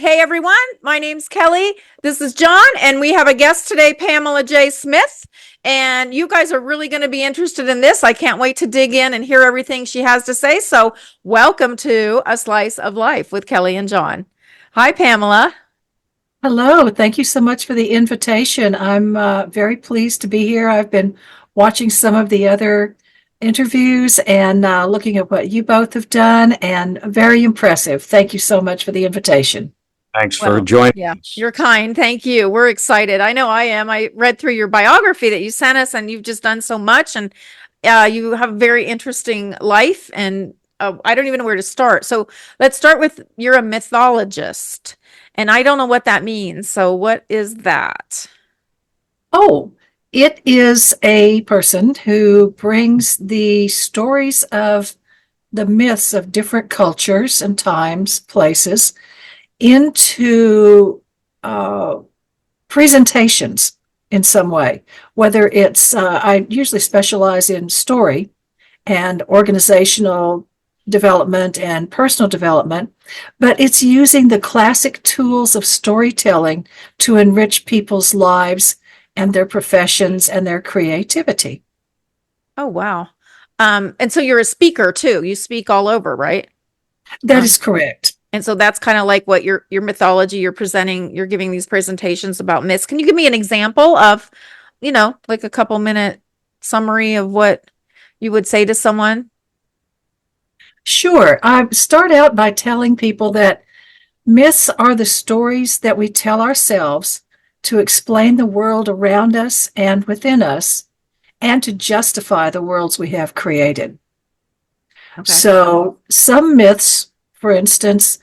Hey everyone, my name's Kelly. This is Jon, and we have a guest today, Pamela Jaye Smith. And you guys are really going to be interested in this. I can't wait to dig in and hear everything she has to say. So, welcome to A Slice of Life with Kelly and Jon. Hi, Pamela. Hello, thank you so much for the invitation. I'm very pleased to be here. I've been watching some of the other interviews and looking at what you both have done, and very impressive. Thank you so much for the invitation. Thanks for Well, joining yeah, us. you're kind. Thank you. We're excited. I know I am. I read through your biography that you sent us, and you've just done so much. And you have a very interesting life. And I don't even know where to start. So let's start with you're a mythologist. And I don't know what that means. So, what is that? Oh, it is a person who brings the stories of the myths of different cultures and times, places, into presentations in some way. Whether it's, I usually specialize in story and organizational development and personal development, but it's using the classic tools of storytelling to enrich people's lives and their professions and their creativity. Oh, wow. And so you're a speaker too. You speak all over, right? That Um, is correct. and so that's kind of like what your mythology, you're presenting, you're giving these presentations about myths. Can you give me an example of, like a couple minute summary of what you would say to someone? Sure. I start out by telling people that myths are the stories that we tell ourselves to explain the world around us and within us, and to justify the worlds we have created. Okay. So, some myths, for instance,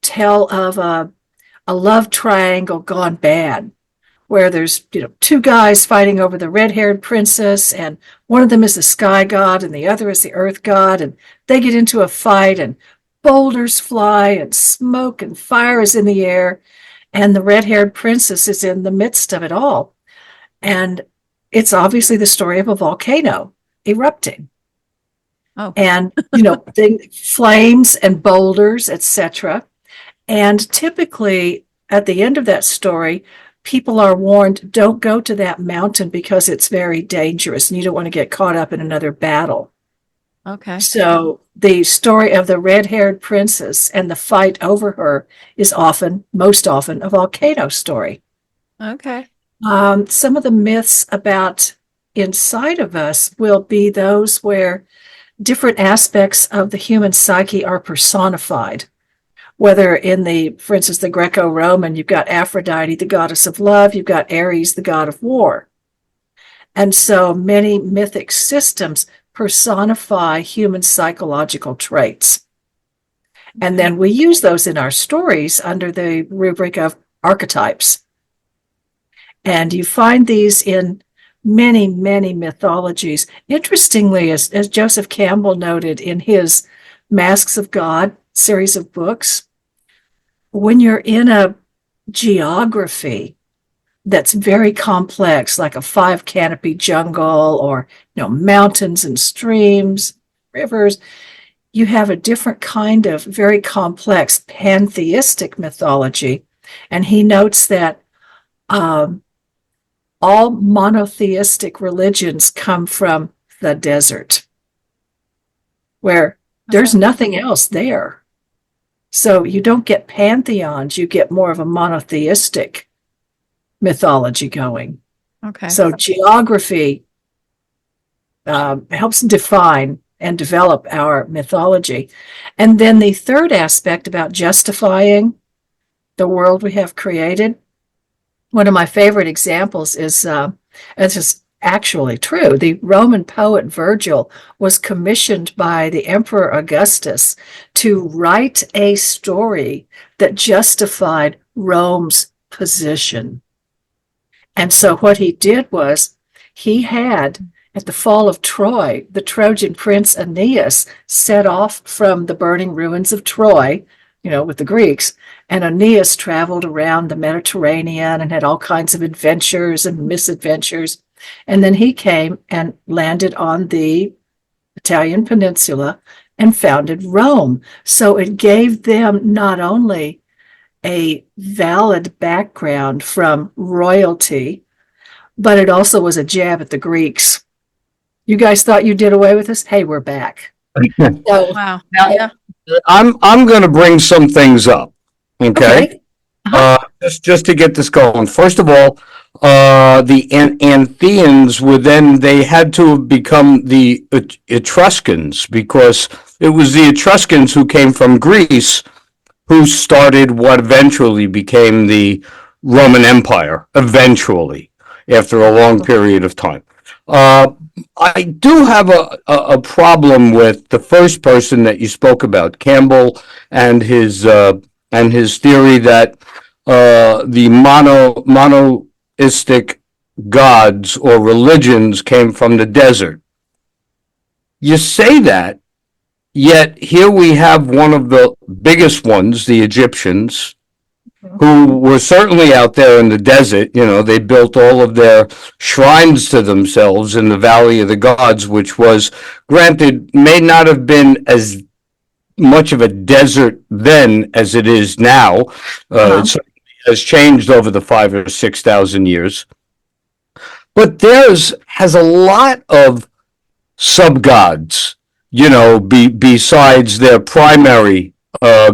tell of a love triangle gone bad, where there's two guys fighting over the red-haired princess, and one of them is the sky god and the other is the earth god, and they get into a fight, and boulders fly and smoke and fire is in the air, and the red-haired princess is in the midst of it all. And it's obviously the story of a volcano erupting, Oh, and flames and boulders, etc. And typically at the end of that story, people are warned, don't go to that mountain because it's very dangerous and you don't want to get caught up in another battle. okay. So the story of the red-haired princess and the fight over her is most often, a volcano story. Okay. Some of the myths about inside of us will be those where different aspects of the human psyche are personified. Whether for instance, the Greco-Roman, you've got Aphrodite, the goddess of love, you've got Ares, the god of war. And so many mythic systems personify human psychological traits. And then we use those in our stories under the rubric of archetypes. And you find these in many, many mythologies. Interestingly, as Joseph Campbell noted in his Masks of God series of books, when you're in a geography that's very complex, like a five canopy jungle or mountains and streams, rivers, you have a different kind of very complex pantheistic mythology. And he notes that all monotheistic religions come from the desert, where there's Okay. nothing else there. So you don't get pantheons, you get more of a monotheistic mythology going. Okay. So geography helps define and develop our mythology. And then the third aspect about justifying the world we have created, one of my favorite examples is, this is actually true, the Roman poet Virgil was commissioned by the Emperor Augustus to write a story that justified Rome's position. And so what he did was he had, at the fall of Troy, the Trojan prince Aeneas set off from the burning ruins of Troy, with the Greeks, and Aeneas traveled around the Mediterranean and had all kinds of adventures and misadventures. And then he came and landed on the Italian peninsula and founded Rome. So it gave them not only a valid background from royalty, but it also was a jab at the Greeks. You guys thought you did away with us? Hey, we're back. So, Wow. Now, Yeah. I'm going to bring some things up. Okay. okay. Uh-huh. Just to get this going. First of all, the Antheans were then, they had to have become the Etruscans, because it was the Etruscans who came from Greece who started what eventually became the Roman Empire, eventually, after a long period of time. Uh, I do have a problem with the first person that you spoke about, Campbell, and his theory that the monoistic gods or religions came from the desert. You say that, yet here we have one of the biggest ones, the Egyptians, who were certainly out there in the desert. You know, they built all of their shrines to themselves in the Valley of the Gods, which was, granted, may not have been as much of a desert then as it is now. It certainly has changed over the 5 or 6 thousand years. But theirs has a lot of sub-gods, besides their primary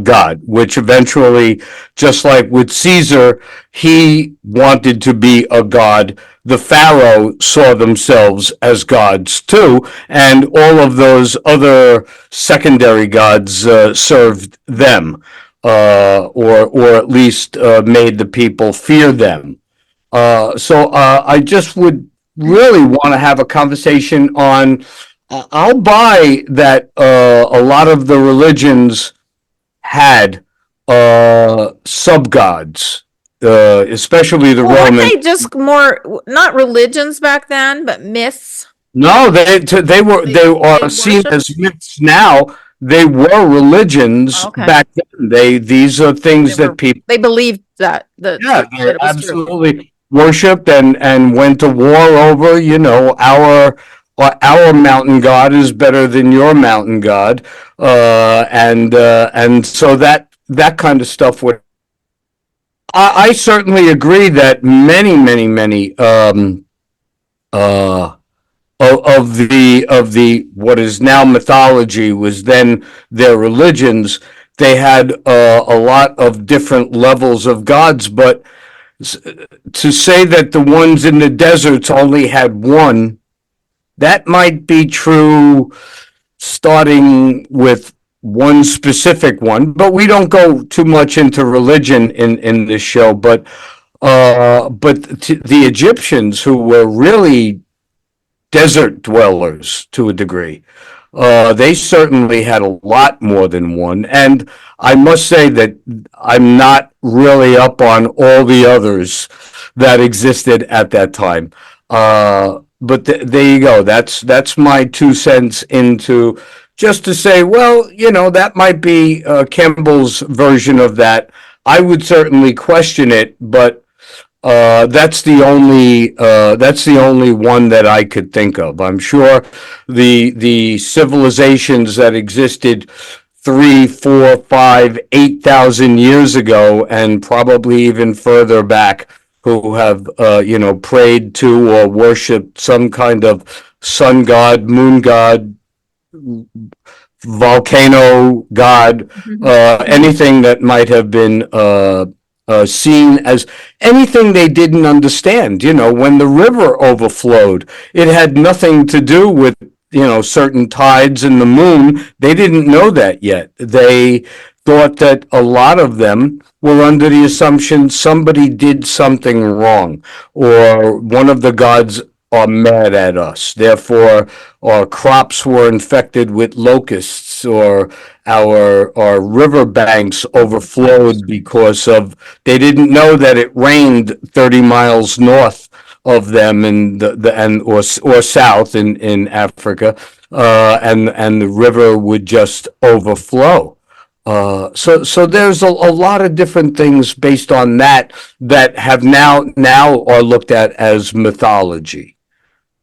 god, which eventually, just like with Caesar, he wanted to be a god. The Pharaoh saw themselves as gods too, and all of those other secondary gods served them, or at least made the people fear them. So I just would really want to have a conversation on. I'll buy that a lot of the religions had sub gods, especially the Well, weren't Roman. they just more, not religions back then, but myths? No, they are seen worship? as myths now. They were religions Okay. back then. These are things They that people. they believed that Yeah, that they it was true. absolutely worshipped and went to war over. Our mountain god is better than your mountain god, and so that kind of stuff would. I certainly agree that many uh, of the what is now mythology was then their religions. They had a lot of different levels of gods, but to say that the ones in the deserts only had one, that might be true starting with one specific one, but we don't go too much into religion in this show. But the Egyptians, who were really desert dwellers to a degree, they certainly had a lot more than one. And I must say that I'm not really up on all the others that existed at that time. But there you go. That's my 2 cents into, just to say, well, that might be Campbell's version of that. I would certainly question it, but that's the only one that I could think of. I'm sure the civilizations that existed 3, 4, 5, 8 thousand years ago, and probably even further back, who have prayed to or worshipped some kind of sun god, moon god, volcano god, anything that might have been seen as anything they didn't understand. When the river overflowed, it had nothing to do with certain tides in the moon. They didn't know that yet. They thought that a lot of them were under the assumption somebody did something wrong, or one of the gods are mad at us. Therefore, our crops were infected with locusts, or our river banks overflowed because of, they didn't know that it rained 30 miles north of them, or south in Africa, and the river would just overflow. So there's a lot of different things based on that have now are looked at as mythology.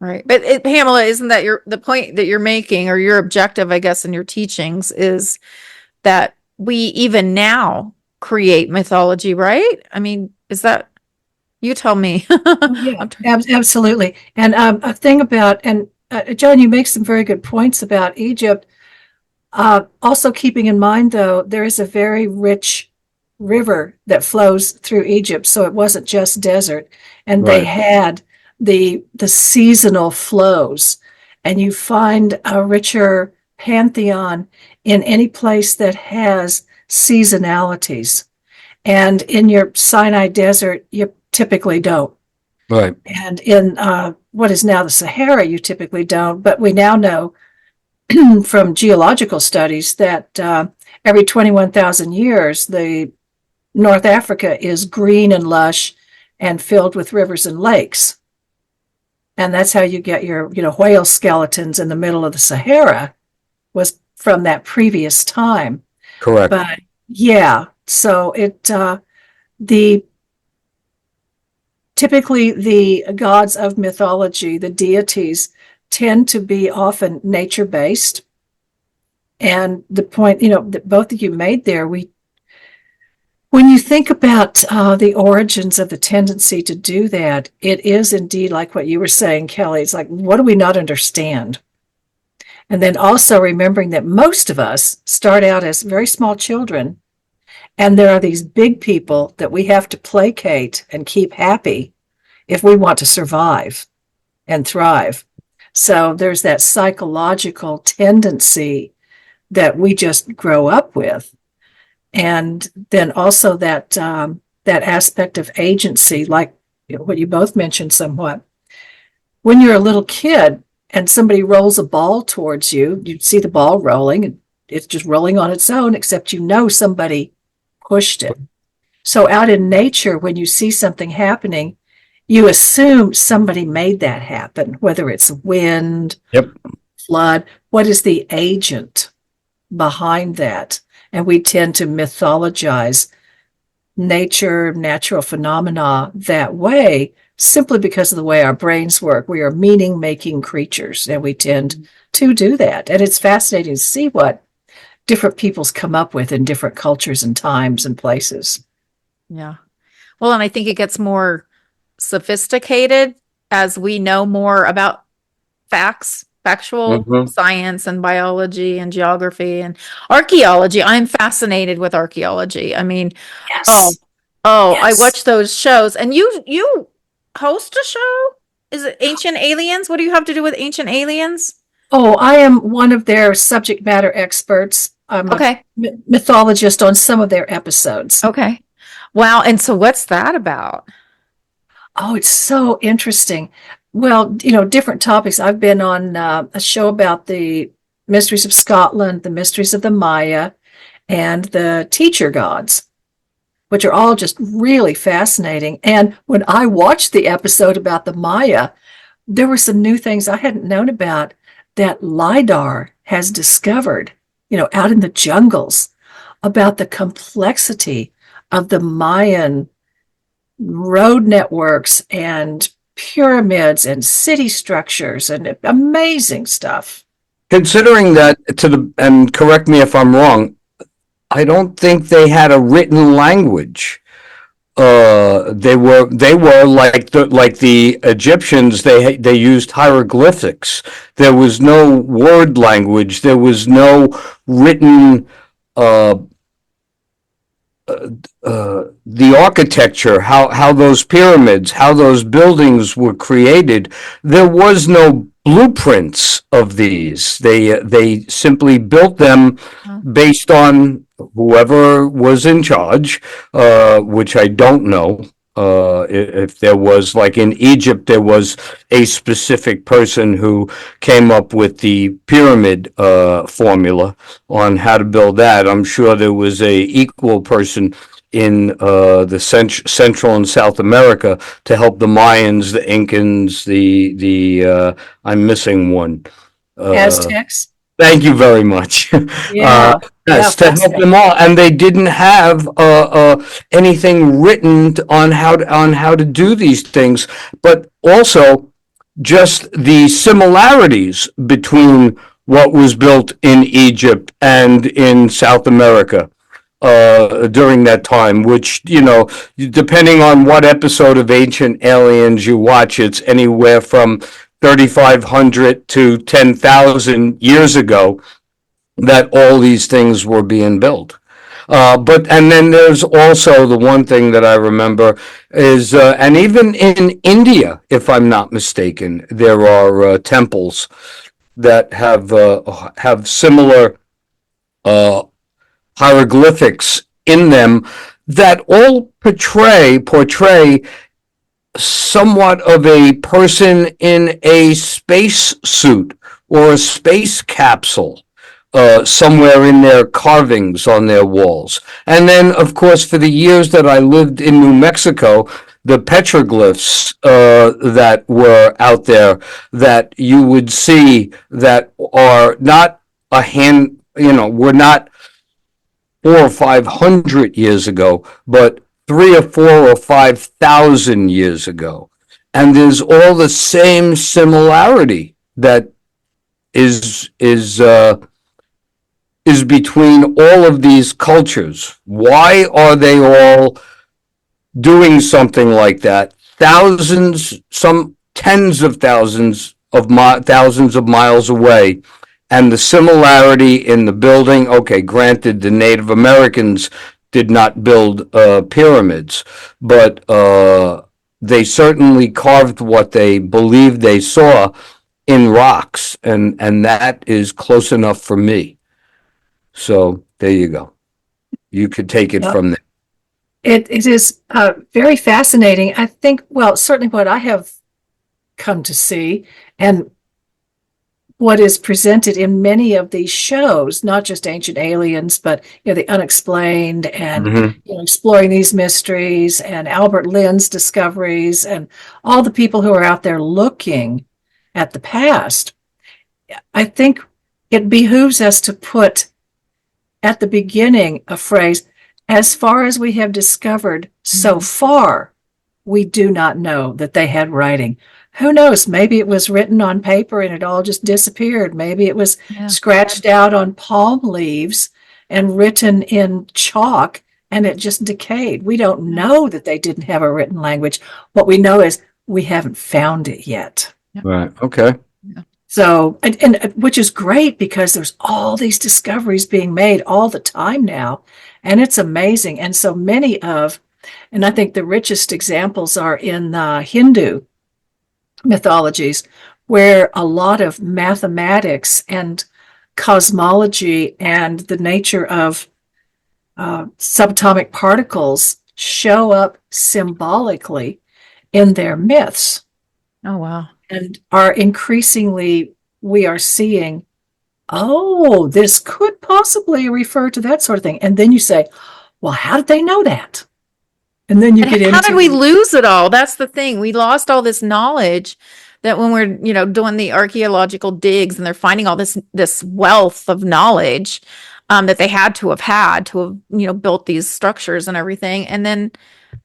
Right. But Pamela, isn't that the point that you're making, or your objective, I guess, in your teachings, is that we even now create mythology, right? I mean, is that, you tell me. Oh, yeah, absolutely. And a thing about, and John, you make some very good points about Egypt. Also keeping in mind, though, there is a very rich river that flows through Egypt, so it wasn't just desert. And they Right. had the seasonal flows, and you find a richer pantheon in any place that has seasonalities. And in your Sinai desert, you typically don't. Right. And in what is now the Sahara, you typically don't. But we now know from geological studies that every 21,000 years, the North Africa is green and lush and filled with rivers and lakes. And that's how you get your, whale skeletons in the middle of the Sahara, was from that previous time. Correct. But yeah, so the typically the gods of mythology, the deities, tend to be often nature based. And the point, that both of you made there, when you think about the origins of the tendency to do that, it is indeed like what you were saying, Kellie. It's like, what do we not understand? And then also remembering that most of us start out as very small children, and there are these big people that we have to placate and keep happy if we want to survive and thrive. So there's that psychological tendency that we just grow up with. And then also that aspect of agency, like what you both mentioned somewhat. When you're a little kid and somebody rolls a ball towards you, you see the ball rolling, and it's just rolling on its own, except somebody pushed it. So out in nature, when you see something happening, you assume somebody made that happen, whether it's wind, Yep. flood. What is the agent behind that? And we tend to mythologize nature, natural phenomena that way, simply because of the way our brains work. We are meaning-making creatures, and we tend to do that. And it's fascinating to see what different peoples come up with in different cultures and times and places. Yeah. Well, and I think it gets more sophisticated as we know more about factual Mhm. science and biology and geography and archaeology. I'm fascinated with archaeology. I mean, Yes. I Yes. watch those shows, and you host a show? Is it Ancient Aliens? What do you have to do with Ancient Aliens? Oh, I am one of their subject matter experts. I'm a Okay. mythologist on some of their episodes. Okay. Wow. And so what's that about? Oh, it's so interesting. Well, different topics. I've been on a show about the mysteries of Scotland, the mysteries of the Maya, and the teacher gods, which are all just really fascinating. And when I watched the episode about the Maya, there were some new things I hadn't known about that LIDAR has discovered, out in the jungles, about the complexity of the Mayan road networks and pyramids and city structures and amazing stuff. Considering that and correct me if I'm wrong, I don't think they had a written language. They were like the Egyptians. They used hieroglyphics. There was no word language. There was no written the architecture, how those pyramids, how those buildings were created. There was no blueprints of these. They simply built them based on whoever was in charge, which I don't know. If there was, like in Egypt, there was a specific person who came up with the pyramid formula on how to build that. I'm sure there was a equal person in the Central and South America to help the Mayans, the Incans, the I'm missing one. Aztecs. Thank you very much. Yeah. Yes, Yeah, to help them all, and they didn't have anything written on how to do these things, but also just the similarities between what was built in Egypt and in South America. during that time, which, depending on what episode of Ancient Aliens you watch, it's anywhere from 3,500 to 10,000 years ago that all these things were being built. And then there's also the one thing that I remember is, and even in India, if I'm not mistaken, there are temples that have similar hieroglyphics in them that all portray somewhat of a person in a space suit or a space capsule, somewhere in their carvings on their walls. And then, of course, for the years that I lived in New Mexico, the petroglyphs that were out there that you would see that are not were not 400 or 500 years ago, but 3 or 4 or 5,000 years ago. And there's all the same similarity that is between all of these cultures. Why are they all doing something like that? Thousands, some tens of thousands of miles away. And the similarity in the building, okay, granted, the Native Americans did not build pyramids, but they certainly carved what they believed they saw in rocks, and that is close enough for me. So there you go. You could take it from there. It is very fascinating. I think, well, certainly what I have come to see and what is presented in many of these shows, not just Ancient Aliens, but the Unexplained and exploring these mysteries and Albert Lynn's discoveries and all the people who are out there looking at the past. I think it behooves us to put at the beginning a phrase, as far as we have discovered so far, we do not know that they had writing. Who knows? Maybe it was written on paper and it all just disappeared. Maybe it was scratched out on palm leaves and written in chalk and it just decayed. We don't know that they didn't have a written language. What we know is we haven't found it yet. Right. Okay. So, and which is great because there's all these discoveries being made all the time now, and it's amazing. And so many and I think the richest examples are in Hindu mythologies, where a lot of mathematics and cosmology and the nature of subatomic particles show up symbolically in their myths. Oh, wow. And are increasingly, we are seeing, oh, this could possibly refer to that sort of thing. And then you say, well, how did they know that? And then you get into... How did we lose it all? That's the thing. We lost all this knowledge that when we're, doing the archaeological digs and they're finding all this wealth of knowledge that they had to have built these structures and everything. And then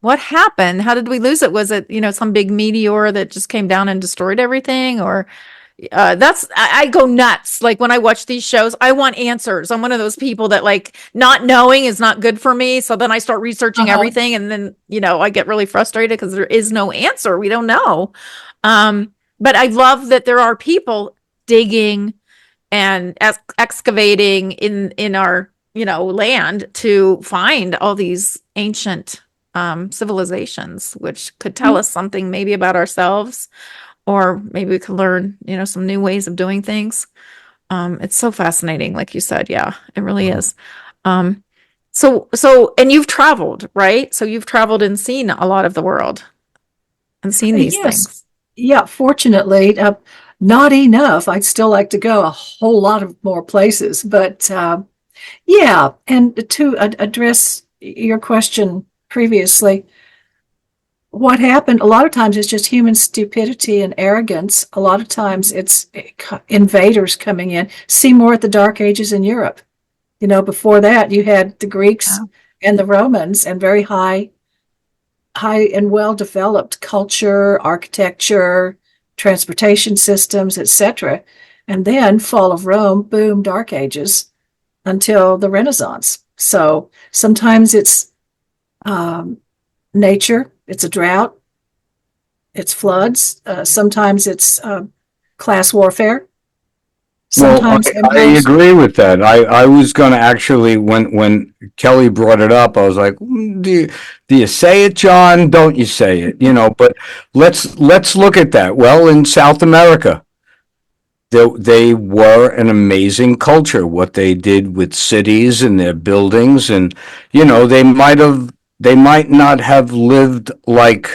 what happened? How did we lose it? Was it, some big meteor that just came down and destroyed everything? Or I go nuts. Like when I watch these shows, I want answers. I'm one of those people that not knowing is not good for me. So then I start researching everything. And then, I get really frustrated because there is no answer. We don't know. But I love that there are people digging and excavating in our, land to find all these ancient civilizations, which could tell us something maybe about ourselves, or maybe we could learn, some new ways of doing things. It's so fascinating, like you said. Yeah, it really is. So, and you've traveled, right? So you've traveled and seen a lot of the world and seen these things. Yeah, fortunately, not enough. I'd still like to go a whole lot of more places, but yeah. And to address your question previously, what happened a lot of times is just human stupidity and arrogance. A lot of times it's invaders coming in. See more at the Dark Ages in Europe. Before that you had the Greeks and the Romans, and very high and well-developed culture, architecture, transportation systems, etc. And then fall of Rome, boom, Dark Ages, until the Renaissance. So sometimes it's nature, it's a drought, it's floods, sometimes it's class warfare, Well, sometimes I animals. agree with that. I was going to actually, when Kelly brought it up, I was like, do you say it, John? Don't you say it? But let's look at that. Well, in South America, they were an amazing culture. What they did with cities and their buildings, and they might not have lived like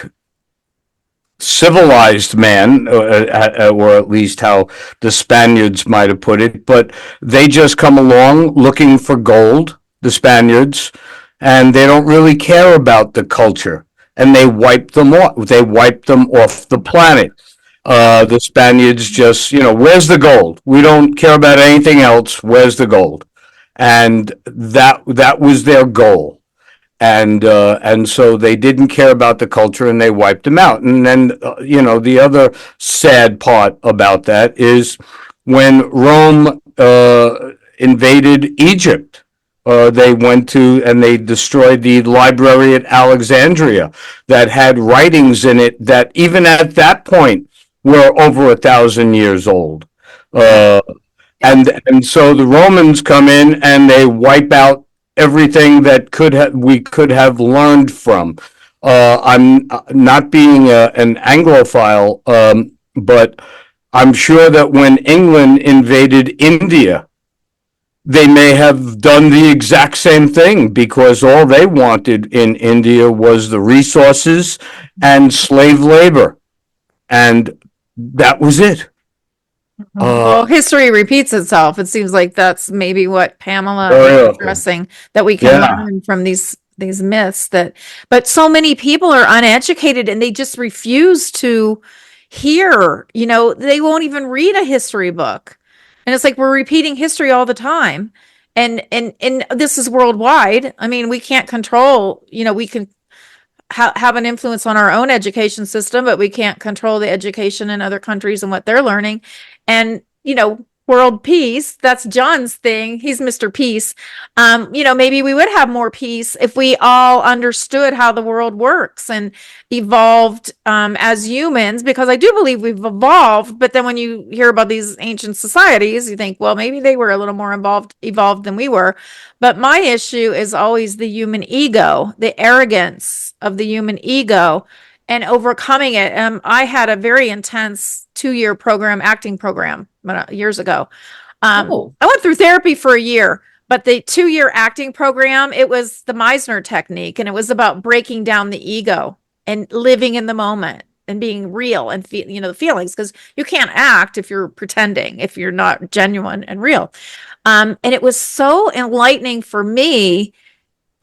civilized man, or at least how the Spaniards might have put it, but they just come along looking for gold, the Spaniards, and they don't really care about the culture, and they wipe them off. They wipe them off the planet. The Spaniards just, where's the gold? We don't care about anything else. Where's the gold? And that was their goal, and so they didn't care about the culture and they wiped them out. And then the other sad part about that is when Rome invaded Egypt. They went to and they destroyed the library at Alexandria that had writings in it that even at that point were over 1,000 years old. Uh, and so the Romans come in and they wipe out everything that we could have learned from. I'm not being an Anglophile, but I'm sure that when England invaded India, they may have done the exact same thing because all they wanted in India was the resources and slave labor, and that was it. Well, history repeats itself. It seems like that's maybe what Pamela Very is often. addressing, that we can Yeah. learn from these myths but so many people are uneducated and they just refuse to hear, they won't even read a history book. And it's like we're repeating history all the time. And this is worldwide. I mean, we can't control, we can have an influence on our own education system, but we can't control the education in other countries and what they're learning. And, world peace, that's John's thing. He's Mr. Peace. Maybe we would have more peace if we all understood how the world works and evolved as humans, because I do believe we've evolved. But then when you hear about these ancient societies, you think, well, maybe they were a little more evolved than we were. But my issue is always the human ego, the arrogance of the human ego, and overcoming it. I had a very intense 2-year acting program years ago. I went through therapy for a year, but the 2-year acting program, it was the Meisner technique, and it was about breaking down the ego and living in the moment and being real and the feelings, because you can't act if you're pretending, if you're not genuine and real. And it was so enlightening for me.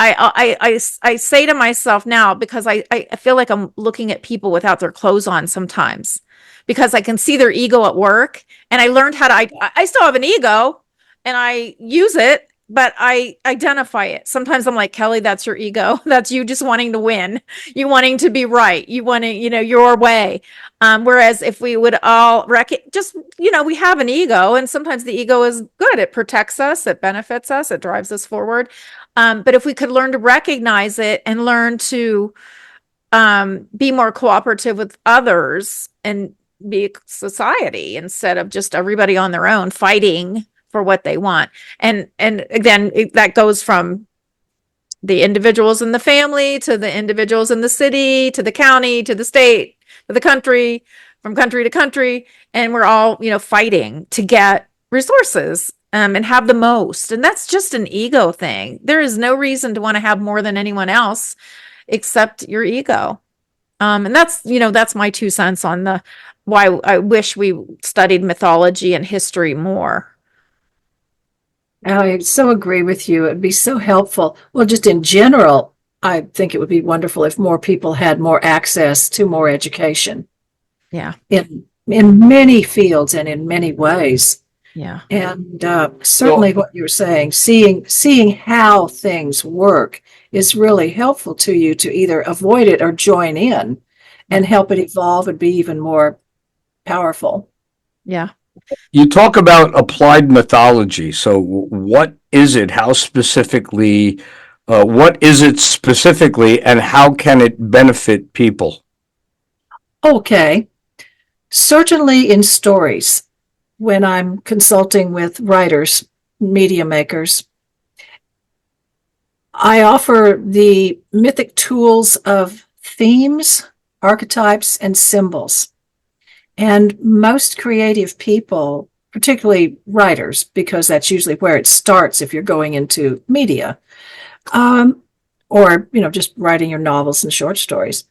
I say to myself now, because I feel like I'm looking at people without their clothes on sometimes, because I can see their ego at work. And I learned how to, I still have an ego and I use it, but I identify it. Sometimes I'm like, Kelly, that's your ego. That's you just wanting to win. You wanting to be right. You wanting, your way. Whereas if we would all we have an ego, and sometimes the ego is good. It protects us. It benefits us. It drives us forward. But if we could learn to recognize it and learn to be more cooperative with others and be a society instead of just everybody on their own fighting for what they want. And again, that goes from the individuals in the family to the individuals in the city, to the county, to the state, to the country, from country to country. And we're all, fighting to get resources and have the most. And that's just an ego thing. There is no reason to want to have more than anyone else except your ego. And that's my 2 cents on why I wish we studied mythology and history more. I so agree with you. It'd be so helpful. Well, just in general, I think it would be wonderful if more people had more access to more education. Yeah. In many fields and in many ways. Yeah. And certainly what you're saying, seeing how things work is really helpful to you to either avoid it or join in and help it evolve and be even more powerful. Yeah. You talk about applied mythology. So what is it? How specifically, what is it specifically, and how can it benefit people? Okay. Certainly in stories, when I'm consulting with writers, media makers, I offer the mythic tools of themes, archetypes, and symbols. And most creative people, particularly writers, because that's usually where it starts if you're going into media, um, or just writing your novels and short stories,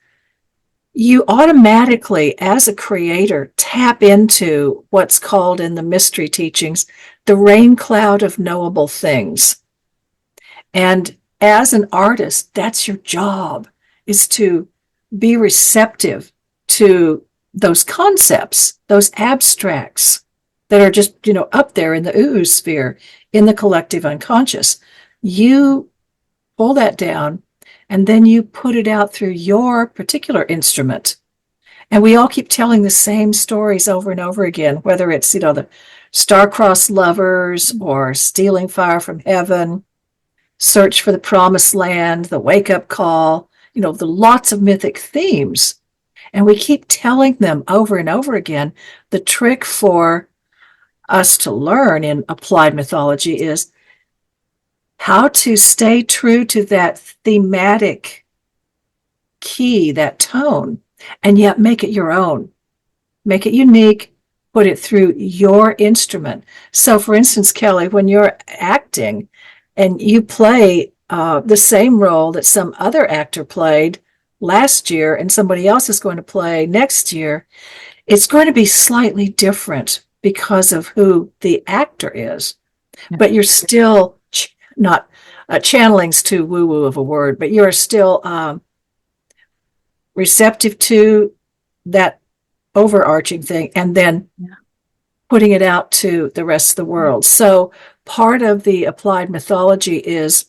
you automatically, as a creator, tap into what's called in the mystery teachings the rain cloud of knowable things. And as an artist, that's your job, is to be receptive to those concepts, those abstracts that are just, up there in the oosphere, in the collective unconscious. You pull that down and then you put it out through your particular instrument. And we all keep telling the same stories over and over again, whether it's, the star-crossed lovers or stealing fire from heaven, search for the promised land, the wake-up call, the lots of mythic themes. And we keep telling them over and over again. The trick for us to learn in applied mythology is how to stay true to that thematic key, that tone, and yet make it your own. Make it unique, put it through your instrument. So, for instance, Kellie, when you're acting and you play the same role that some other actor played last year and somebody else is going to play next year, it's going to be slightly different because of who the actor is. But you're still not channeling's too woo-woo of a word, but you're still receptive to that overarching thing and then putting it out to the rest of the world. So part of the applied mythology is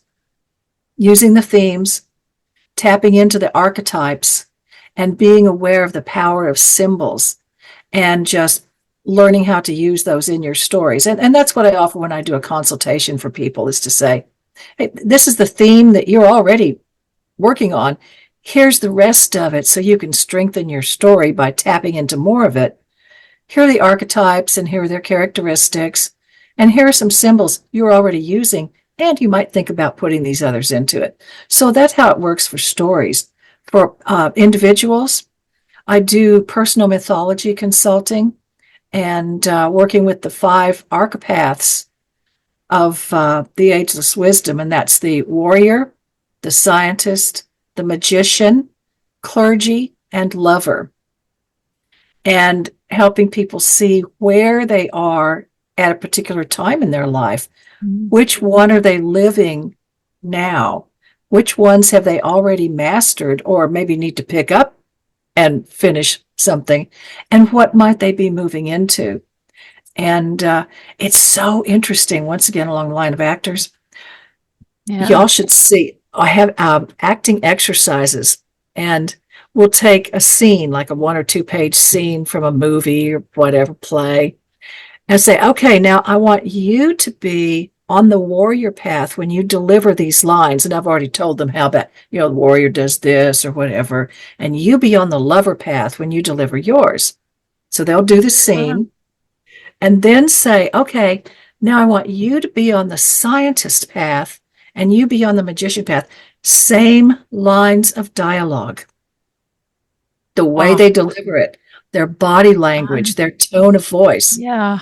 using the themes, tapping into the archetypes, and being aware of the power of symbols and just learning how to use those in your stories. And that's what I offer when I do a consultation for people, is to say, hey, this is the theme that you're already working on. Here's the rest of it so you can strengthen your story by tapping into more of it. Here are the archetypes and here are their characteristics. And here are some symbols you're already using. And you might think about putting these others into it. So that's how it works for stories. For individuals, I do personal mythology consulting and working with the 5 archepaths of the ageless wisdom. And that's the warrior, the scientist, the magician, clergy, and lover. And helping people see where they are at a particular time in their life. Which one are they living now? Which ones have they already mastered or maybe need to pick up and finish something? And what might they be moving into? And it's so interesting, once again, along the line of actors. Y'all should see, I have acting exercises, and we'll take a scene, like a 1 or 2 page scene from a movie or whatever play, and say, okay, now I want you to be on the warrior path when you deliver these lines. And I've already told them how about, the warrior does this or whatever. And you be on the lover path when you deliver yours. So they'll do the scene and then say, okay, now I want you to be on the scientist path and you be on the magician path. Same lines of dialogue. The way they deliver it, their body language, their tone of voice. Yeah.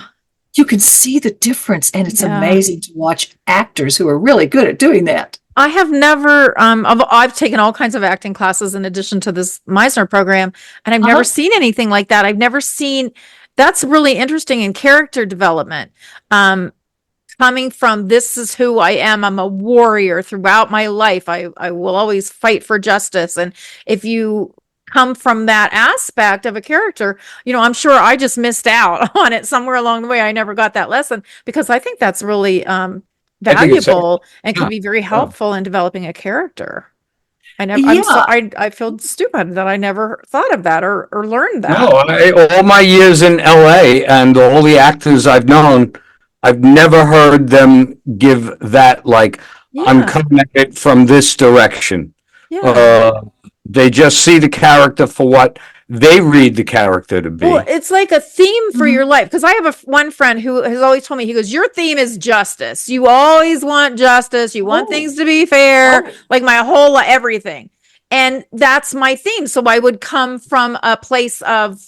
You can see the difference, and it's amazing to watch actors who are really good at doing that. I have never, I've taken all kinds of acting classes in addition to this Meisner program, and I've never seen anything like that. I've never seen, that's really interesting in character development. Coming from, this is who I am. I'm a warrior throughout my life. I will always fight for justice. And if you come from that aspect of a character, I'm sure I just missed out on it somewhere along the way. I never got that lesson, because I think that's really valuable and can be very helpful in developing a character. I'm so, Yeah. I feel stupid that I never thought of that or learned No, that. all my years in LA and all the actors I've known, I've never heard them give that, like, I'm Yeah. coming at it from this direction. Yeah. Uh, they just see the character for what they read the character to Well, be. it's like a theme for Mhm. your life. Because I have one friend who has always told me, he goes, your theme is justice. You always want justice. You want Oh, things to be fair, oh, like my everything. And that's my theme. So I would come from a place of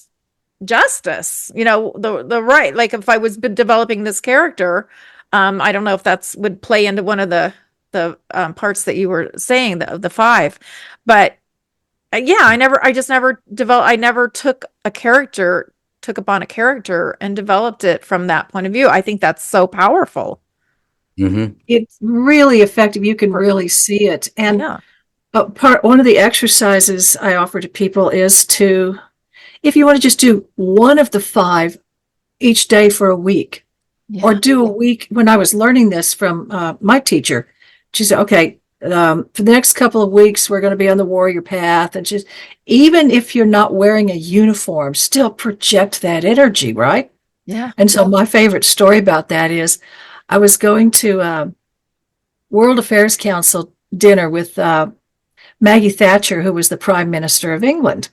justice, the right. Like if I was developing this character, I don't know if that's would play into one of the parts that you were saying, the five, but yeah, I just never developed, I never took upon a character and developed it from that point of view. I think that's so powerful. Hmm. it's really effective. You can For- really see it. And Yeah. one of the exercises I offer to people is to, if you want to just do one of the five each day for a week, or Yeah. do a week. When I was learning this from my teacher, she said, okay, for the next couple of weeks, we're going to be on the warrior path. And just, even if you're not wearing a uniform, still project that energy, right? Yeah. And so my favorite story about that is I was going to World Affairs Council dinner with Maggie Thatcher, who was the Prime Minister of England.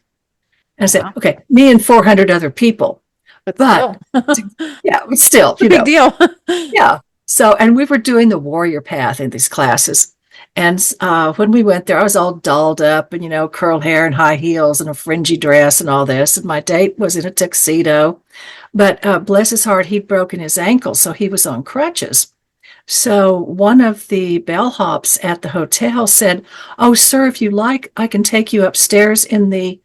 And I said, Wow. okay, me and 400 other people. But But still, yeah, but still, it's a big deal. yeah. So, and we were doing the warrior path in these classes. And when we went there, I was all dolled up and, curl hair and high heels and a fringy dress and all this. And my date was in a tuxedo. But bless his heart, he'd broken his ankle, so he was on crutches. So one of the bellhops at the hotel said, "Oh, sir, if you like, I can take you upstairs in the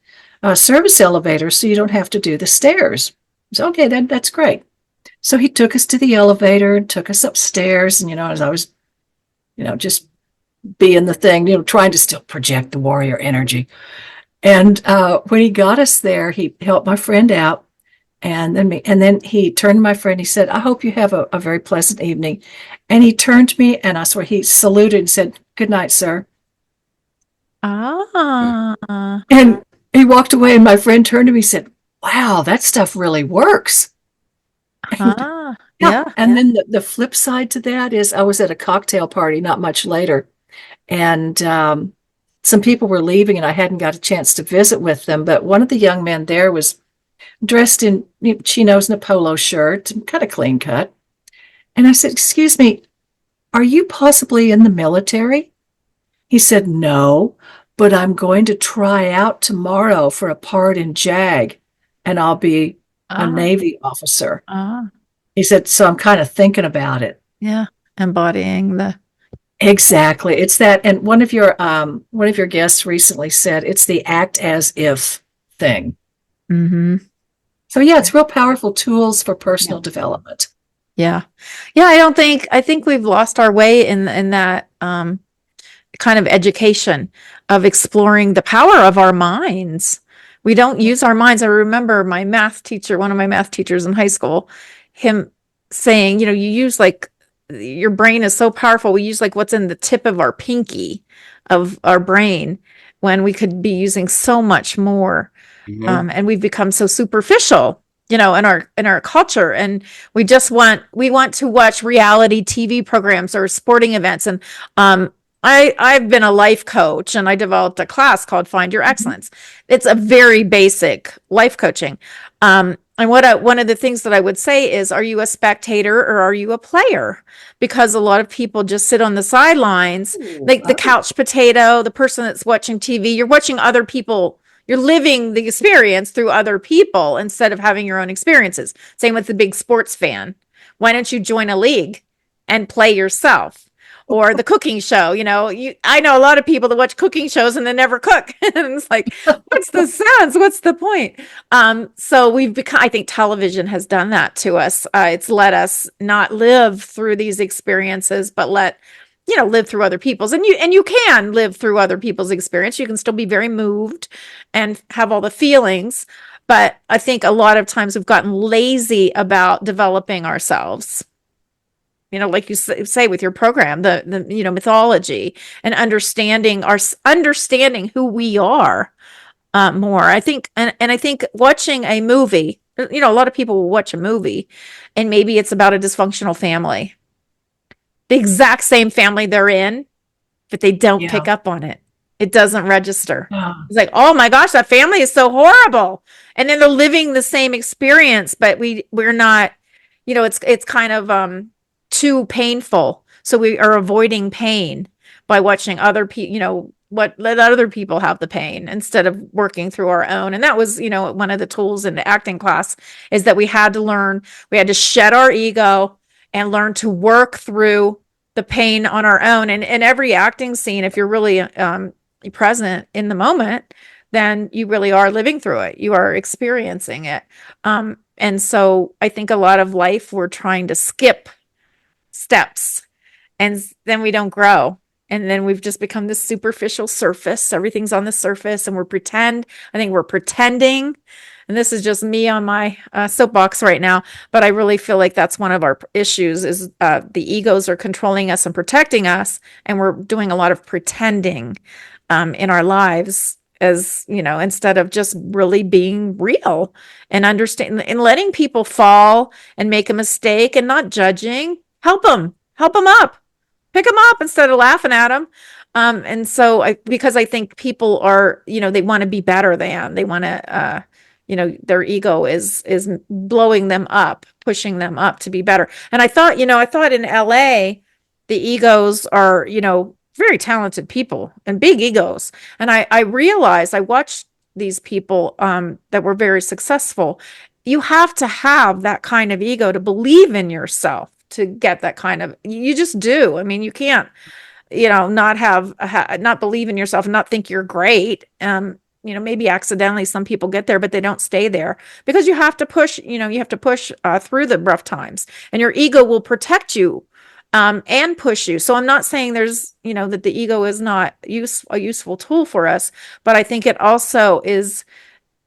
service elevator so you don't have to do the stairs." I said, okay, that's great. So he took us to the elevator and took us upstairs. And, as I was, just being the thing, trying to still project the warrior energy. And when he got us there, he helped my friend out. And then he turned to my friend. He said, "I hope you have a very pleasant evening." And he turned to me, and I swear he saluted and said, "Good night, sir." Ah. And he walked away, and my friend turned to me and said, "Wow, that stuff really works." And Ah. yeah. Yeah. And then the flip side to that is I was at a cocktail party not much later, and some people were leaving, and I hadn't got a chance to visit with them. But one of the young men there was dressed in chinos and a polo shirt, kind of clean cut. And I said, "Excuse me, are you possibly in the military?" He said, "No, but I'm going to try out tomorrow for a part in JAG, and I'll be a Ah. Navy officer." Ah. He said, "So I'm kind of thinking about it." Yeah. Embodying the, Exactly. It's that. And one of your guests recently said it's the act as if thing. mm-hmm. So yeah, it's real powerful tools for Yeah. personal development. Yeah. Yeah. I think we've lost our way in that, kind of education of exploring the power of our minds. We don't use our minds. I remember my math teacher, one of my math teachers in high school, him saying, you use like your brain is so powerful. We use like what's in the tip of our pinky of our brain when we could be using so much more. And we've become so superficial, in our culture, and we want to watch reality TV programs or sporting events. And I've been a life coach, and I developed a class called Find Your Excellence. It's a very basic life coaching. And one of the things that I would say is, are you a spectator or are you a player? Because a lot of people just sit on the sidelines, like the couch potato, the person that's watching TV. You're watching other people. You're living the experience through other people instead of having your own experiences. Same with the big sports fan. Why don't you join a league and play yourself? Or the cooking show, I know a lot of people that watch cooking shows and they never cook. And it's like, what's the sense? What's the point? So we've become, I think television has done that to us. It's let us not live through these experiences, but live through other people's. And you can live through other people's experience. You can still be very moved and have all the feelings. But I think a lot of times we've gotten lazy about developing ourselves. like you say with your program, the mythology and understanding who we are more. I think, and I think watching a movie, a lot of people will watch a movie and maybe it's about a dysfunctional family, the exact same family they're in, but they don't Yeah. pick up on it. It doesn't register. Yeah. It's like, oh my gosh, that family is so horrible. And then they're living the same experience, but we're not, it's kind of too painful. So we are avoiding pain by watching other people, let other people have the pain instead of working through our own. And that was, one of the tools in the acting class is that we had to shed our ego and learn to work through the pain on our own. And in every acting scene, if you're really present in the moment, then you really are living through it. You are experiencing it. And so I think a lot of life, we're trying to skip steps and then we don't grow. And then we've just become this superficial surface. Everything's on the surface and I think we're pretending. And this is just me on my soapbox right now, but I really feel like that's one of our issues is the egos are controlling us and protecting us. And we're doing a lot of pretending in our lives as, instead of just really being real and understanding and letting people fall and make a mistake and not judging. Help them up, pick them up instead of laughing at them. And so because I think people are, they want to be better than, they want to, their ego is blowing them up, pushing them up to be better. And I thought in LA, the egos are, very talented people and big egos. And I realized I watched these people that were very successful. You have to have that kind of ego to believe in yourself to get that kind of, you just do. I mean, you can't, not believe in yourself and not think you're great. Maybe accidentally some people get there, but they don't stay there because you have to push, through the rough times and your ego will protect you, and push you. So I'm not saying there's, that the ego is not a useful tool for us, but I think it also is,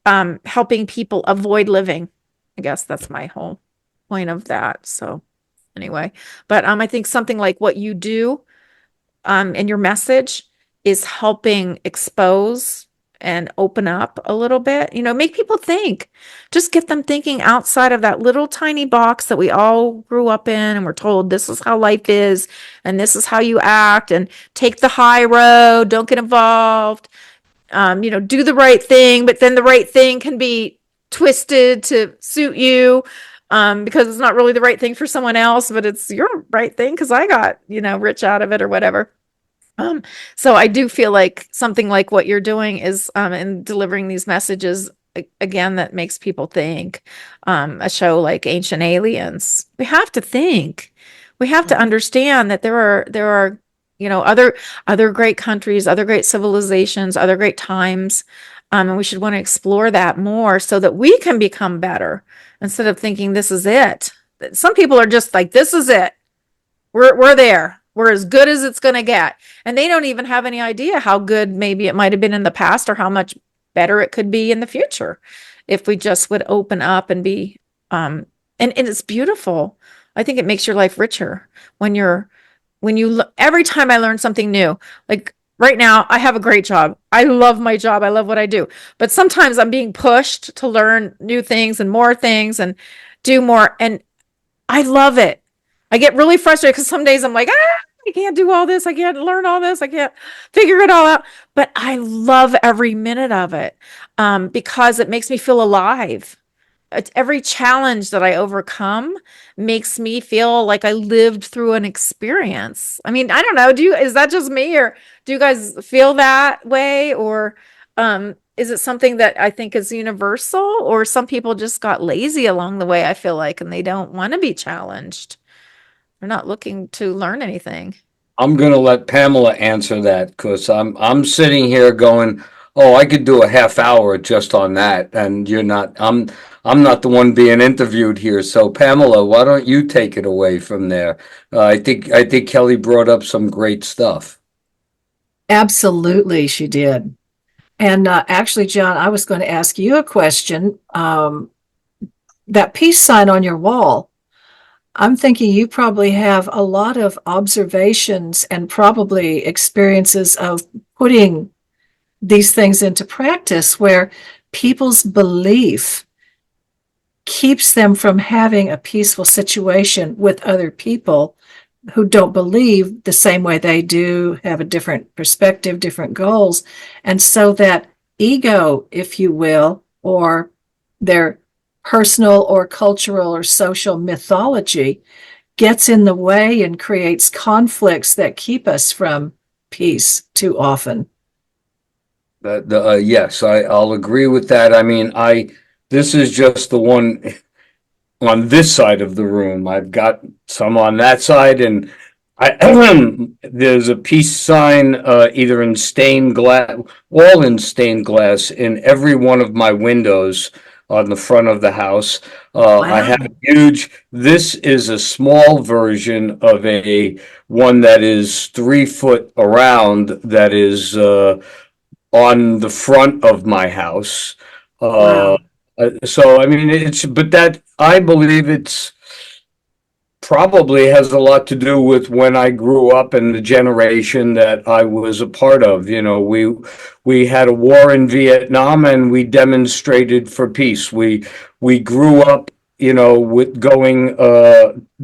helping people avoid living. I guess that's my whole point of that. So anyway, but, I think something like what you do, and your message is helping expose and open up a little bit, make people think, just get them thinking outside of that little tiny box that we all grew up in and we're told this is how life is and this is how you act and take the high road, don't get involved, do the right thing, but then the right thing can be twisted to suit you, because it's not really the right thing for someone else, but it's your right thing because I got, rich out of it or whatever. So I do feel like something like what you're doing is, in delivering these messages again, that makes people think. A show like Ancient Aliens, we have to think, we have to understand that there are, other great countries, other great civilizations, other great times. And we should want to explore that more so that we can become better instead of thinking this is it. Some people are just like, this is it. We're there. We're as good as it's going to get. And they don't even have any idea how good maybe it might have been in the past or how much better it could be in the future if we just would open up and be, and it's beautiful. I think it makes your life richer every time I learn something new, like right now, I have a great job. I love my job. I love what I do. But sometimes I'm being pushed to learn new things and more things and do more. And I love it. I get really frustrated because some days I'm like, I can't do all this. I can't learn all this. I can't figure it all out. But I love every minute of it, because it makes me feel alive. Every challenge that I overcome makes me feel like I lived through an experience. I mean, I don't know. Is that just me or do you guys feel that way? Or, is it something that I think is universal or some people just got lazy along the way? I feel like, and they don't want to be challenged. They're not looking to learn anything. I'm gonna let Pamela answer that because I'm sitting here going, oh, I could do a half hour just on that, and you're not. I'm not the one being interviewed here. So Pamela, why don't you take it away from there? I think Kelly brought up some great stuff. Absolutely, she did. And actually, John, I was going to ask you a question. That peace sign on your wall, I'm thinking you probably have a lot of observations and probably experiences of putting these things into practice where people's belief keeps them from having a peaceful situation with other people who don't believe the same way they do, have a different perspective, different goals. And so that ego, if you will, or their personal or cultural or social mythology gets in the way and creates conflicts that keep us from peace too often. Yes, I'll agree with that. I mean, this is just the one on this side of the room. I've got some on that side, and there's a peace sign, either in stained glass, all in stained glass, in every one of my windows on the front of the house. I have Wow. a huge. This is a small version of a one that is 3 foot around. That is on the front of my house. Uh, Wow. so I mean, but that I believe it's probably has a lot to do with when I grew up and the generation that I was a part of. You know, we had a war in Vietnam and we demonstrated for peace. We grew up, you know, with going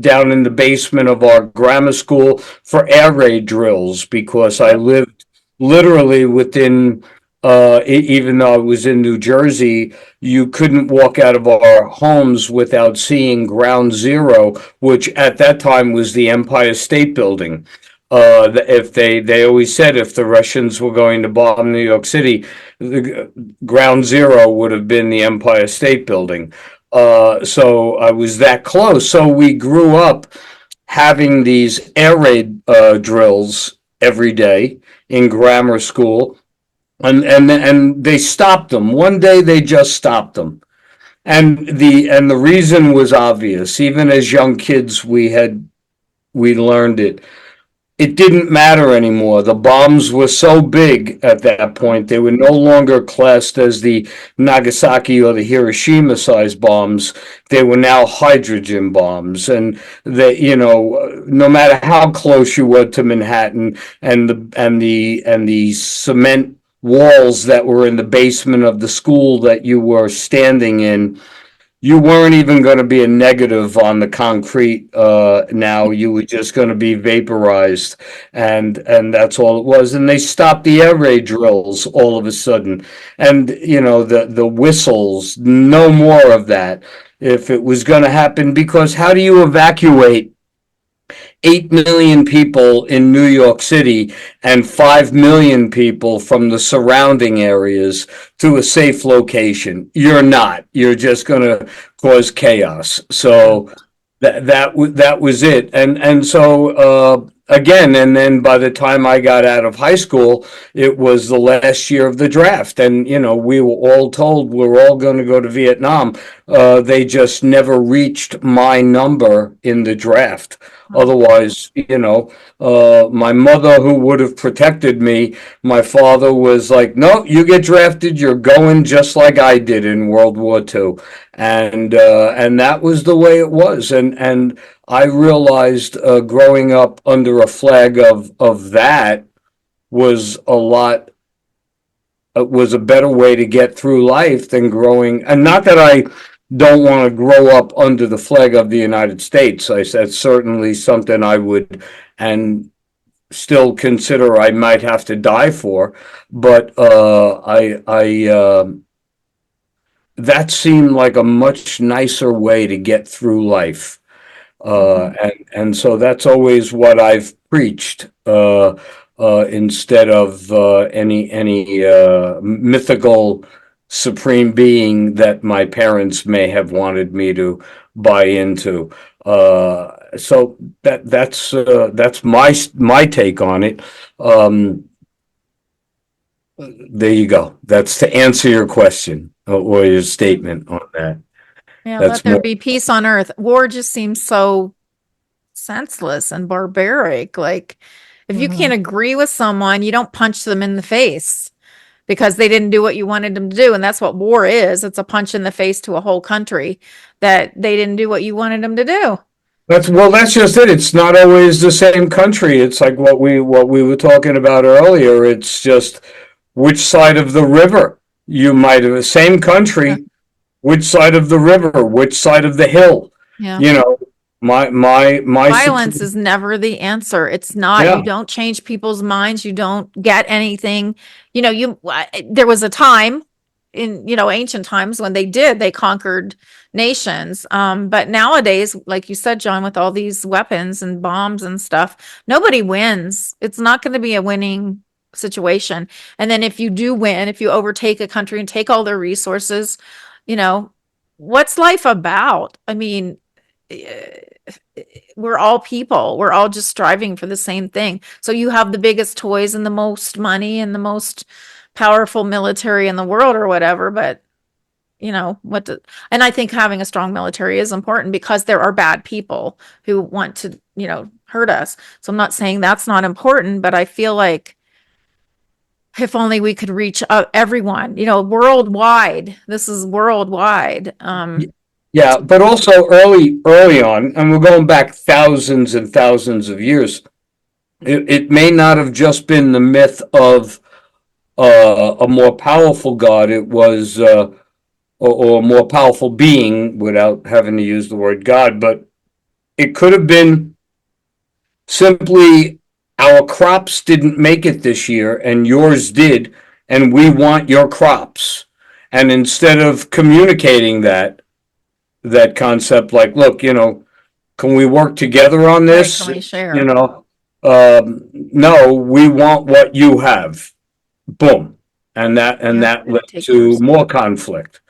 down in the basement of our grammar school for air raid drills because I Yep. lived literally within even though I was in New Jersey, you couldn't walk out of our homes without seeing Ground Zero, which at that time was the Empire State Building. If they always said if the Russians were going to bomb New York City, the Ground Zero would have been the Empire State Building. So I was that close. So we grew up having these air raid drills every day in grammar school, and they stopped them. One day they just stopped them. And the reason was obvious. Even as young kids we learned it. It didn't matter anymore. The bombs were so big at that point, they were no longer classed as the Nagasaki or the Hiroshima sized bombs. They were now hydrogen bombs. And they, you know, no matter how close you were to Manhattan and the cement walls that were in the basement of the school that you were standing in, you weren't even going to be a negative on the concrete. Now you were just going to be vaporized, and that's all it was. And they stopped the air raid drills all of a sudden, and you know the whistles. No more of that if it was going to happen. Because how do you evacuate 8 million people in New York City and 5 million people from the surrounding areas to a safe location? You're not. You're just going to cause chaos. So that was it. And so again, and then by the time I got out of high school, it was the last year of the draft, and you know we were all told we're all going to go to Vietnam. They just never reached my number in the draft. Otherwise, you know, my mother, who would have protected me, my father was like, "No, you get drafted, you're going just like I did in World War II," and that was the way it was. And I realized growing up under a flag of that was a lot. It was a better way to get through life than growing. And not that I don't want to grow up under the flag of the United States. I said certainly something I would and still consider I might have to die for. But that seemed like a much nicer way to get through life. And so that's always what I've preached, instead of any mythical supreme being that my parents may have wanted me to buy into. So that's my take on it. There you go. That's to answer your question, or your statement on that. Yeah, let That's there more. be peace on earth. War just seems so senseless and barbaric. Like, if you can't Mhm. agree with someone, you don't punch them in the face because they didn't do what you wanted them to do. And that's what war is. It's a punch in the face to a whole country that they didn't do what you wanted them to do. That's just it. It's not always the same country. It's like what we were talking about earlier. It's just which side of the river you might have, same Yeah. country, which side of the river, which side of the hill. Yeah. You know, my Violence is never the answer. It's not. You yeah. don't change people's minds. You don't get anything. There was a time in, ancient times when they conquered nations. But nowadays, like you said, John, with all these weapons and bombs and stuff, nobody wins. It's not going to be a winning situation. And then if you do win, if you overtake a country and take all their resources, you know, what's life about? I mean, we're all people. We're all just striving for the same thing. So you have the biggest toys and the most money and the most powerful military in the world or whatever, but and I think having a strong military is important because there are bad people who want to, hurt us. So I'm not saying that's not important, but I feel like if only we could reach everyone, worldwide. This is worldwide. Yeah, but also early on, and we're going back thousands and thousands of years. It may not have just been the myth of a more powerful god. It was or a more powerful being, without having to use the word God, but it could have been simply our crops didn't make it this year and yours did, and we want your crops. And instead of communicating that concept, like, look, can we work together on Right, this? can we share? No, we want what you have. Boom. And that led Take to yours. more conflict.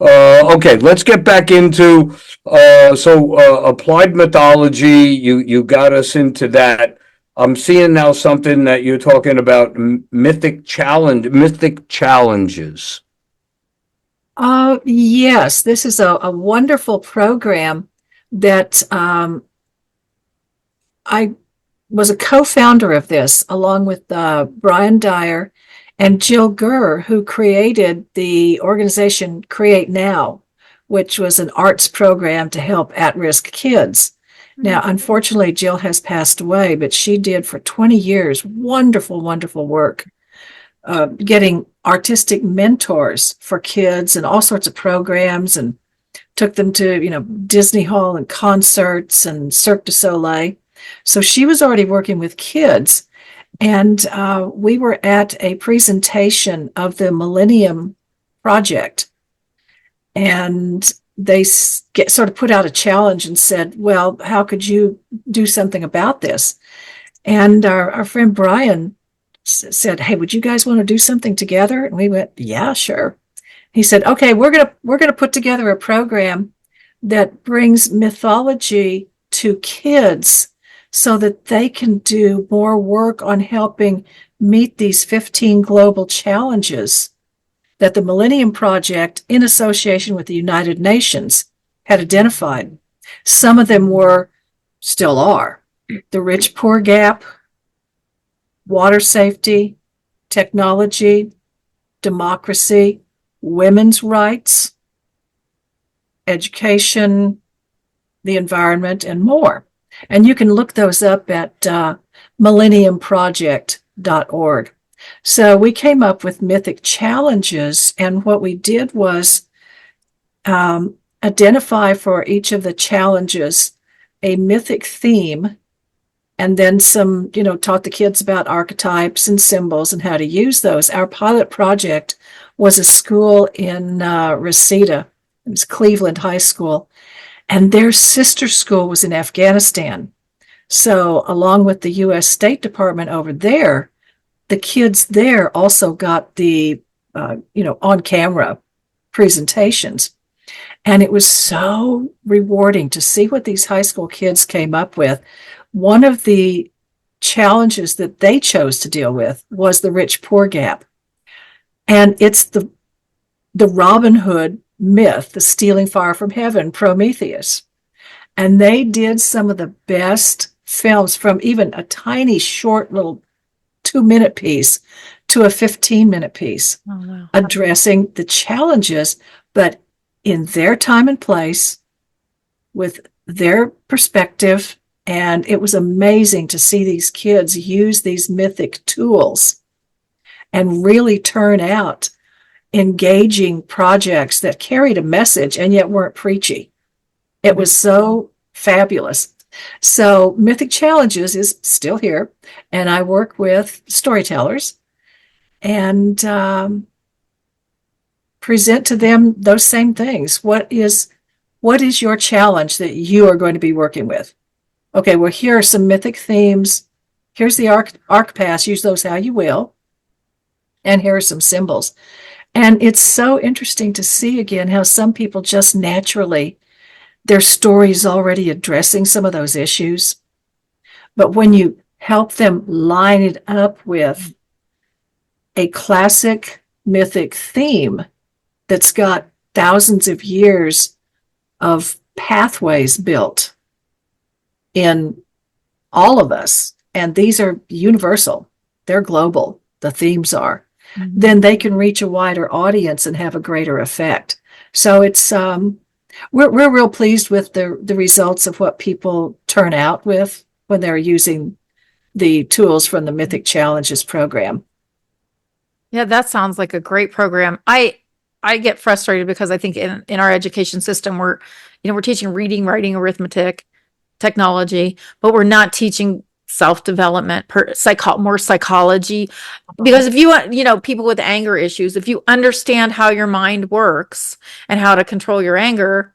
Okay, let's get back into applied mythology. You got us into that. I'm seeing now something that you're talking about, mythic challenges. Yes, this is a wonderful program that I was a co-founder of this along with Brian Dyer and Jill Gurr, who created the organization Create Now, which was an arts program to help at-risk kids. Now, unfortunately, Jill has passed away, but she did for 20 years wonderful, wonderful work, getting artistic mentors for kids and all sorts of programs, and took them to, Disney Hall and concerts and Cirque du Soleil. So she was already working with kids. And we were at a presentation of the Millennium Project. And they sort of put out a challenge and said, well, how could you do something about this? And our friend Brian said, hey, would you guys want to do something together? And we went, yeah, sure. He said, okay, we're gonna put together a program that brings mythology to kids so that they can do more work on helping meet these 15 global challenges that the Millennium Project, in association with the United Nations, had identified. Some of them still are, the rich-poor gap, water safety, technology, democracy, women's rights, education, the environment, and more. And you can look those up at millenniumproject.org. So we came up with mythic challenges, and what we did was identify for each of the challenges a mythic theme, and then taught the kids about archetypes and symbols and how to use those. Our pilot project was a school in Reseda. It was Cleveland High School. And their sister school was in Afghanistan. So along with the U.S. State Department over there, the kids there also got the, on-camera presentations. And it was so rewarding to see what these high school kids came up with. One of the challenges that they chose to deal with was the rich-poor gap. And it's the Robin Hood myth, the stealing fire from heaven, Prometheus. And they did some of the best films, from even a tiny short little 2-minute piece to a 15-minute piece, Oh, wow. addressing the challenges, but in their time and place, with their perspective. And it was amazing to see these kids use these mythic tools and really turn out engaging projects that carried a message and yet weren't preachy. It was so fabulous. So Mythic Challenges is still here, and I work with storytellers and present to them those same things. What is your challenge that you are going to be working with? Okay, well, here are some mythic themes. Here's the arc pass. Use those how you will. And here are some symbols. And it's so interesting to see again how some people just naturally, their story is already addressing some of those issues. But when you help them line it up with a classic mythic theme that's got thousands of years of pathways built in all of us, and these are universal, they're global, the themes are, then they can reach a wider audience and have a greater effect. So it's we're real pleased with the results of what people turn out with when they're using the tools from the Mythic Challenges program. Yeah, that sounds like a great program. I get frustrated because I think in our education system we're teaching reading, writing, arithmetic, technology, but we're not teaching self-development, more psychology. Because if you want, people with anger issues, if you understand how your mind works and how to control your anger,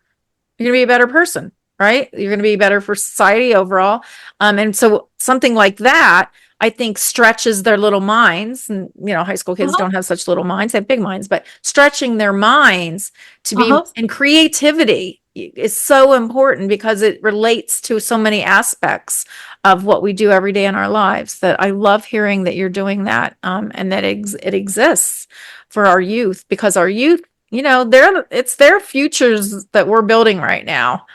you're going to be a better person, right? You're going to be better for society overall. And so something like that, I think, stretches their little minds. And, high school kids don't have such little minds, they have big minds, but stretching their minds to be, and creativity is so important because it relates to so many aspects of what we do every day in our lives, that I love hearing that you're doing that, and that it exists for our youth, because our youth, it's their futures that we're building right now.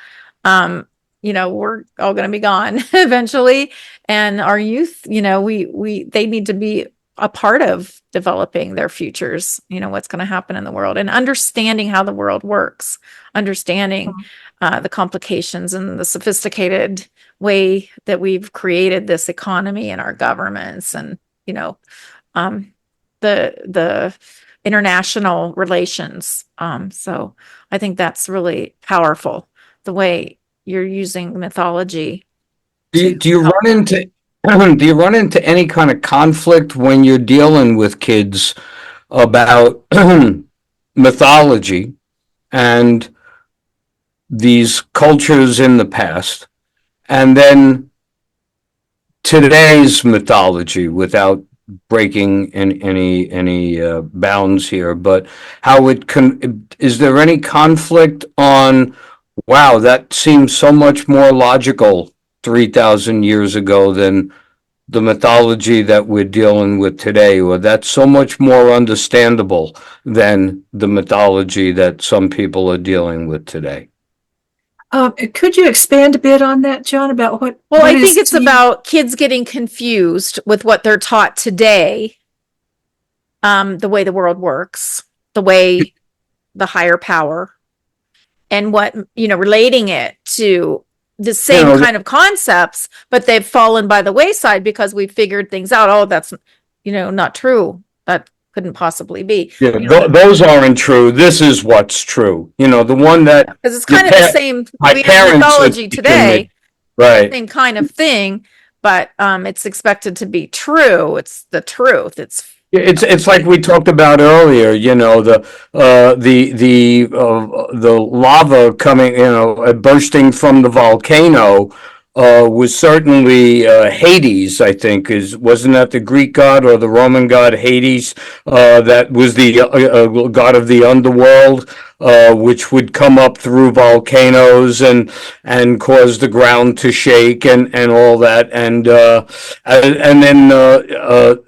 We're all going to be gone eventually, and our youth, they need to be a part of developing their futures, what's going to happen in the world, and understanding how the world works, understanding the complications and the sophisticated way that we've created this economy and our governments, and the international relations. So I think that's really powerful, the way you're using mythology. Do you run into do you run into any kind of conflict when you're dealing with kids about mythology and these cultures in the past, and then today's mythology, without breaking any bounds here, but how is there any conflict on, wow, that seems so much more logical 3,000 years ago than the mythology that we're dealing with today, or that's so much more understandable than the mythology that some people are dealing with today? Could you expand a bit on that, John, about what? Well, I think it's about kids getting confused with what they're taught today, the way the world works, the way the higher power, and what, relating it to the same kind of concepts, but they've fallen by the wayside because we figured things out. Oh, that's, not true. That couldn't possibly be. Yeah, those aren't true. This is what's true. The one that, because it's kind of the same. We have mythology today, right? Same kind of thing, but it's expected to be true. It's the truth. It's like we talked about earlier, the lava coming, bursting from the volcano, was certainly Hades. I think wasn't that the Greek god or the Roman god Hades? That was the god of the underworld, which would come up through volcanoes and cause the ground to shake and all that, and then.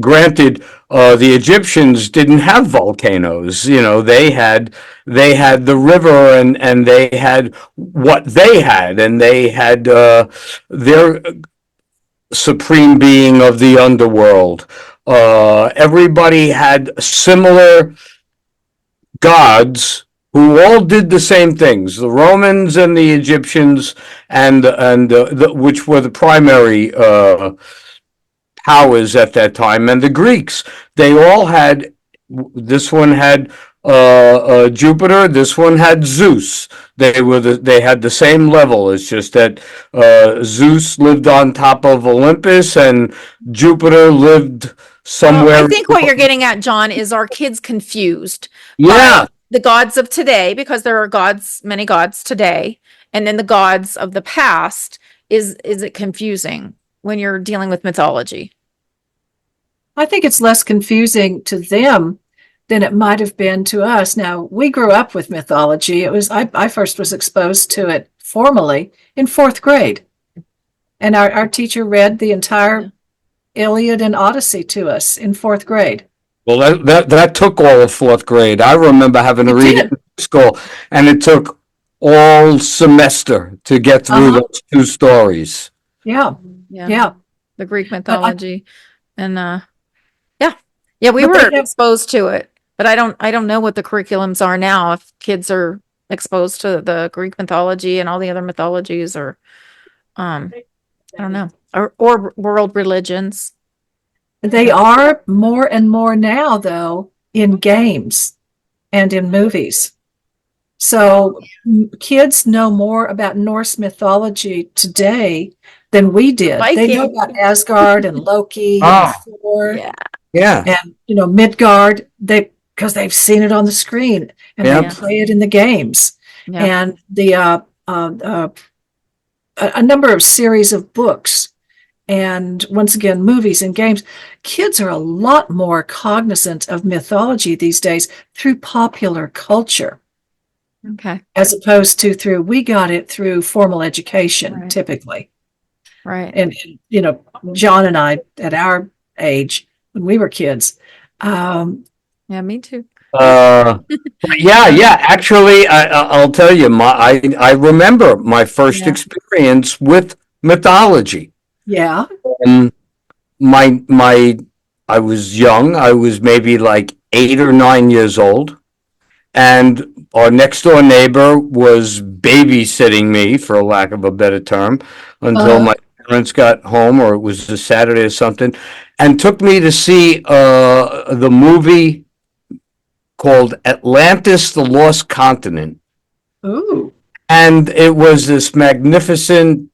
Granted, the Egyptians didn't have volcanoes. They had the river, and they had what they had, and they had their supreme being of the underworld. Everybody had similar gods who all did the same things. The Romans and the Egyptians, which were the primary powers at that time, and the Greeks. They all had. This one had Jupiter. This one had Zeus. They had the same level. It's just that Zeus lived on top of Olympus, and Jupiter lived somewhere. I think what you're getting at, John, is our kids confused Yeah. by the gods of today, because there are gods, many gods today, and then the gods of the past. Is it confusing when you're dealing with mythology? I think it's less confusing to them than it might have been to us. Now, we grew up with mythology. I first was exposed to it formally in fourth grade. And our teacher read the entire Iliad and Odyssey to us in fourth grade. Well, that took all of fourth grade. I remember having to read it in school, and it took all semester to get through those two stories. Yeah. The Greek mythology, and we But were exposed to it, but I don't know what the curriculums are now. If kids are exposed to the Greek mythology and all the other mythologies, or I don't know, or world religions. They are more and more now, though, in games and in movies. So kids know more about Norse mythology today than we did. They know about Asgard and Loki and Thor. Yeah. And, Midgard, because they've seen it on the screen and they play it in the games. And a number of series of books, and once again, movies and games. Kids are a lot more cognizant of mythology these days through popular culture. Okay. As opposed to we got it through formal education, typically. Right. And, John and I, at our age, when we were kids. Me too. Actually, I'll tell you, I remember my first experience with mythology. Yeah. I was young. I was maybe like 8 or 9 years old, and our next door neighbor was babysitting me, for lack of a better term, until my parents got home, or it was a Saturday or something, and took me to see the movie called Atlantis: The Lost Continent. Ooh. And it was this magnificent,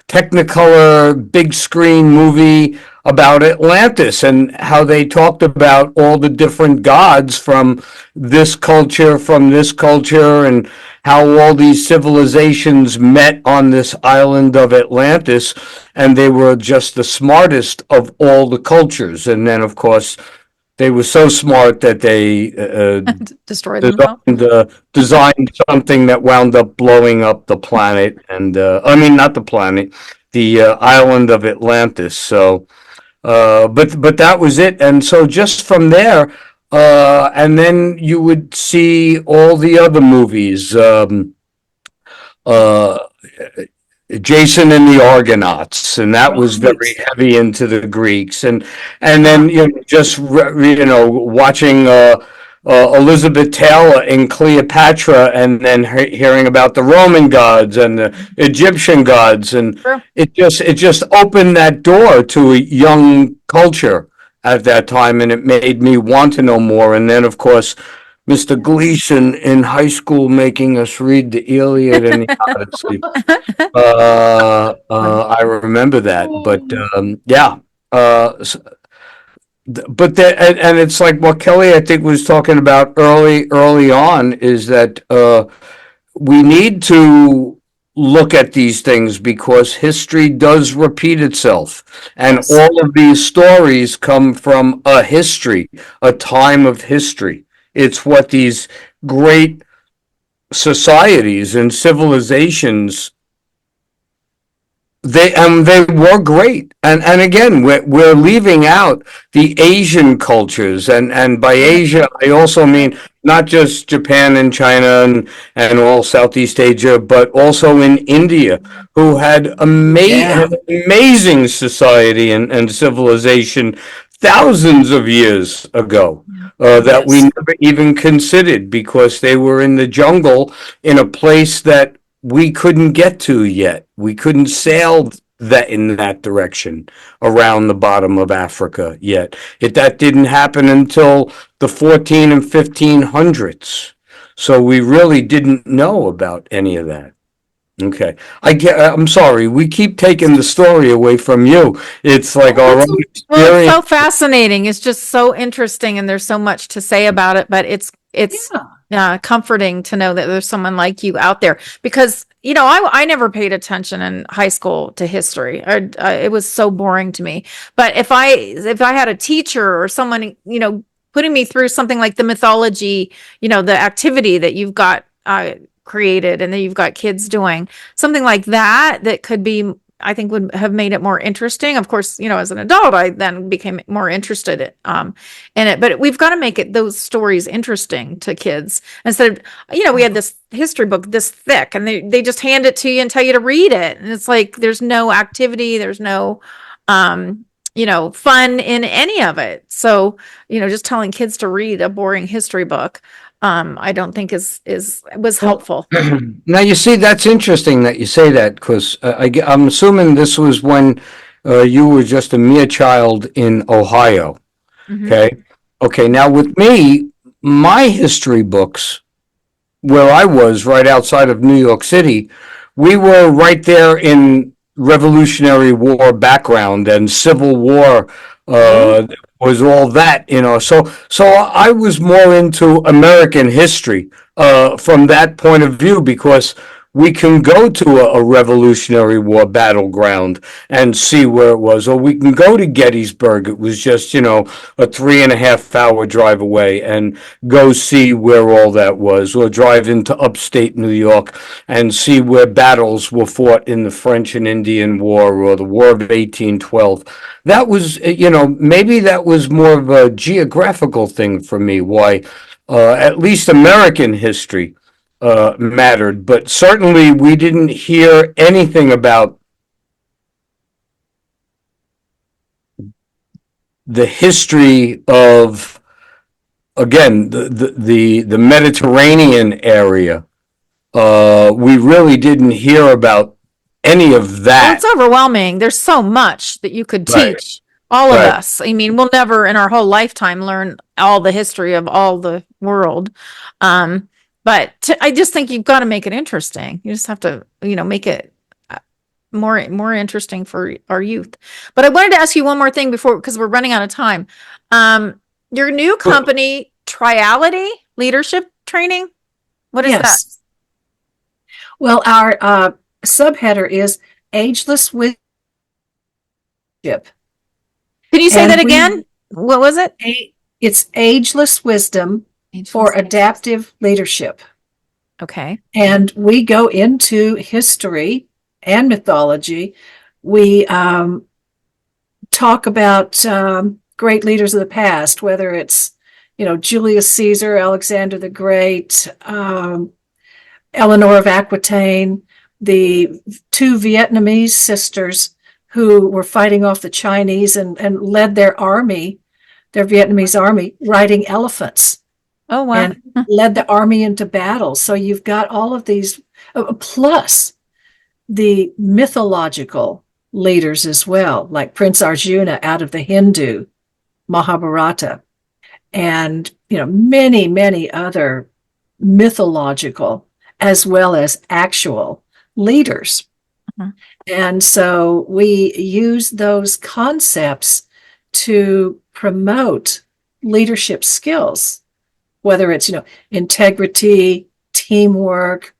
Technicolor big screen movie about Atlantis, and how they talked about all the different gods from this culture, and how all these civilizations met on this island of Atlantis, and they were just the smartest of all the cultures. And then, of course, they were so smart that they destroyed them. Designed something that wound up blowing up the planet, and not the planet, the island of Atlantis. So, but that was it. And so just from there, and then you would see all the other movies. Jason and the Argonauts, and that was very heavy into the Greeks, and then watching Elizabeth Taylor in Cleopatra, and then hearing about the Roman gods and the Egyptian gods, and it just opened that door to a young culture at that time, and it made me want to know more. And then, of course, Mr. Gleason in high school making us read the Iliad and the Odyssey. I remember that, but and it's like what Kelly, I think, was talking about early on, is that we need to look at these things because history does repeat itself, and all of these stories come from a time of history. It's what these great societies and civilizations, they were great. And again, we're leaving out the Asian cultures, and by Asia I also mean not just Japan and China and all Southeast Asia, but also in India, who had amazing society and civilization thousands of years ago that we Yes. never even considered because they were in the jungle in a place that we couldn't get to yet. We couldn't sail that in that direction around the bottom of Africa yet. That didn't happen until the 14 and 1500s. So we really didn't know about any of that. Okay. I'm sorry. We keep taking the story away from you. It's like our own Well, it's so experience. fascinating. It's just so interesting, and there's so much to say about it. But it's comforting to know that there's someone like you out there because I never paid attention in high school to history. It was so boring to me. But if I had a teacher or someone putting me through something like the mythology, the activity that you've got created and that you've got kids doing, something like that could be, I think, would have made it more interesting. Of course, as an adult, I then became more interested in it. But we've got to make those stories interesting to kids instead of, we had this history book this thick, and they just hand it to you and tell you to read it, and it's like there's no activity, there's no fun in any of it. So just telling kids to read a boring history book, I don't think was helpful. Now, you see, that's interesting that you say that because I'm assuming this was when you were just a mere child in Ohio. Mhm. Okay. Okay. Now, with me, my history books, where I was right outside of New York City, we were right there in Revolutionary War background and Civil War. Was all that, so I was more into American history from that point of view because we can go to a Revolutionary War battleground and see where it was, or we can go to Gettysburg. It was just, a 3.5 hour drive away and go see where all that was, or drive into upstate New York and see where battles were fought in the French and Indian War or the War of 1812. That was, maybe that was more of a geographical thing for me, why at least American history mattered, but certainly we didn't hear anything about the history of, again, the Mediterranean area. We really didn't hear about any of Well, that. it's overwhelming. There's so much that you could Right. teach all of Right. us. I mean, we'll never in our whole lifetime learn all the history of all the world. But I just think you've got to make it interesting. You just have to, make it more interesting for our youth. But I wanted to ask you one more thing because we're running out of time. Your new company, Triality Leadership Training, what is that? Yes. Well, our subheader is Ageless Wisdom. Can you say And that we- again? What was it? It's Ageless Wisdom for Adaptive Leadership. Okay. And we go into history and mythology. We talk about great leaders of the past, whether it's, Julius Caesar, Alexander the Great, Eleanor of Aquitaine, the two Vietnamese sisters who were fighting off the Chinese and led their Vietnamese army, riding elephants. Oh, wow. And led the army into battle. So you've got all of these, plus the mythological leaders as well, like Prince Arjuna out of the Hindu Mahabharata, and many, many other mythological as well as actual leaders. Mhm. And so we use those concepts to promote leadership skills, whether it's, integrity, teamwork.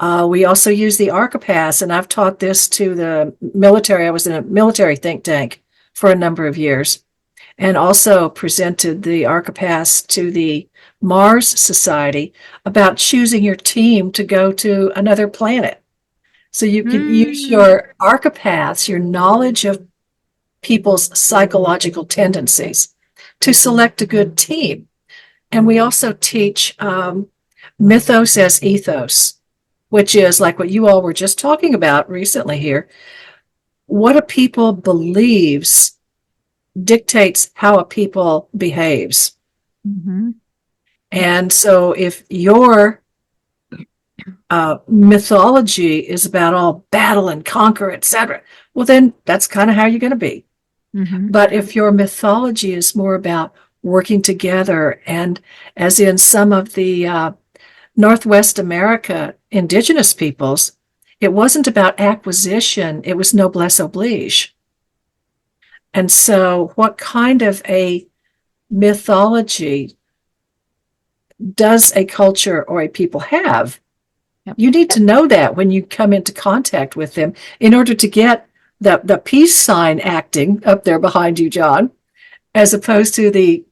We also use the Archipass, and I've taught this to the military. I was in a military think tank for a number of years, and also presented the Archipass to the Mars Society about choosing your team to go to another planet. So you can use your Archipaths, your knowledge of people's psychological tendencies, to select a good team. And we also teach mythos as ethos, which is like what you all were just talking about recently here. What a people believes dictates how a people behaves. Mm-hmm. And so if your mythology is about all battle and conquer, etc., well, then that's kind of how you're going to be. Mm-hmm. But if your mythology is more about working together, and as in some of the Northwest America indigenous peoples, it wasn't about acquisition, it was noblesse oblige. And so, what kind of a mythology does a culture or a people have? Yep. You need to know that when you come into contact with them in order to get the peace sign acting up there behind you, Jon, as opposed to the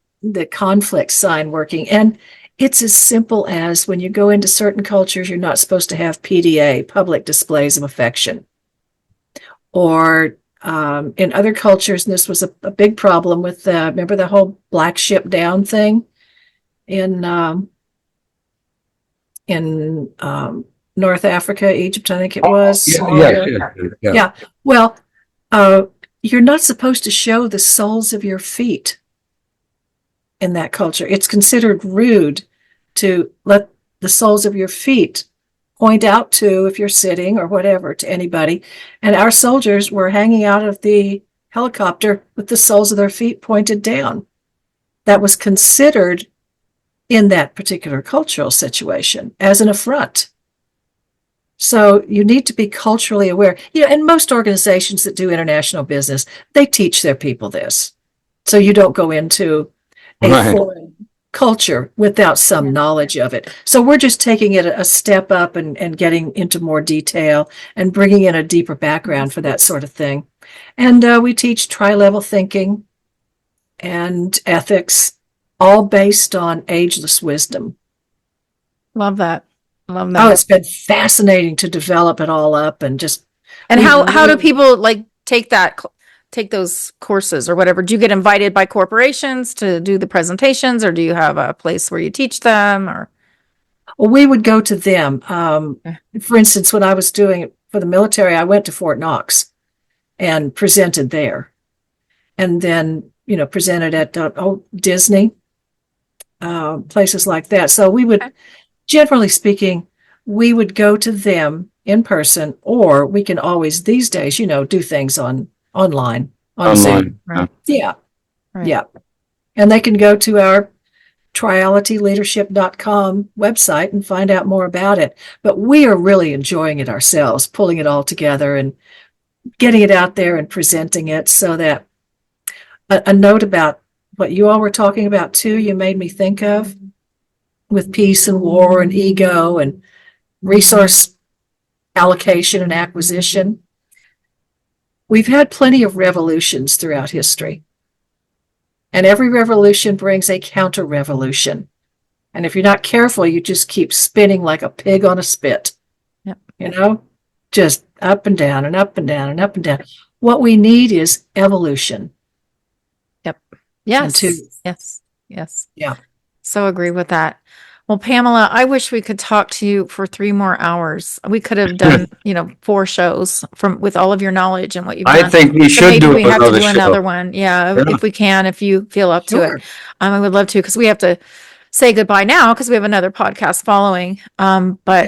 conflict sign working. And it's as simple as when you go into certain cultures, you're not supposed to have PDA, public displays of affection. Or in other cultures, and this was a big problem with, remember the whole black ship down thing in North Africa, Egypt, I think it was. Yes. Yeah. Well, you're not supposed to show the soles of your feet in that culture. It's considered rude to let the soles of your feet point out to, if you're sitting or whatever, to anybody. And our soldiers were hanging out of the helicopter with the soles of their feet pointed down. That was considered in that particular cultural situation as an affront. So you need to be culturally aware. And most organizations that do international business, they teach their people this. So you don't go into a foreign culture without some knowledge of it. So we're just taking it a step up and getting into more detail and bringing in a deeper background for that sort of thing. And we teach tri-level thinking and ethics, all based on ageless wisdom. Love that. Love Oh, that. it's been fascinating to develop it all up and just. And how do people like take those courses or whatever? Do you get invited by corporations to do the presentations, or do you have a place where you teach them? Or Well, we would go to them. For instance, when I was doing it for the military, I went to Fort Knox and presented there, and then presented at Disney, places like that. So we would, generally speaking, we would go to them in person, or we can always these days, do things online on Zoom. Right. Yeah. Right. Yeah. And they can go to our trialityleadership.com website and find out more about it. But we are really enjoying it ourselves, pulling it all together and getting it out there and presenting it. So that a note about what you all were talking about too, you made me think of with peace and war and ego and resource allocation and acquisition. We've had plenty of revolutions throughout history. And every revolution brings a counter-revolution. And if you're not careful, you just keep spinning like a pig on a spit. Yep. Just up and down and up and down and up and down. What we need is evolution. Yep. Yes. Yes. Yes. Yeah. So agree with that. Well, Pamela, I wish we could talk to you for 3 more hours. We could have done, 4 shows with all of your knowledge and what you've done. I think we should maybe do we have to another do show. another one. Yeah, if we can, if you feel up to Sure. it. I would love to, because we have to say goodbye now because we have another podcast following. But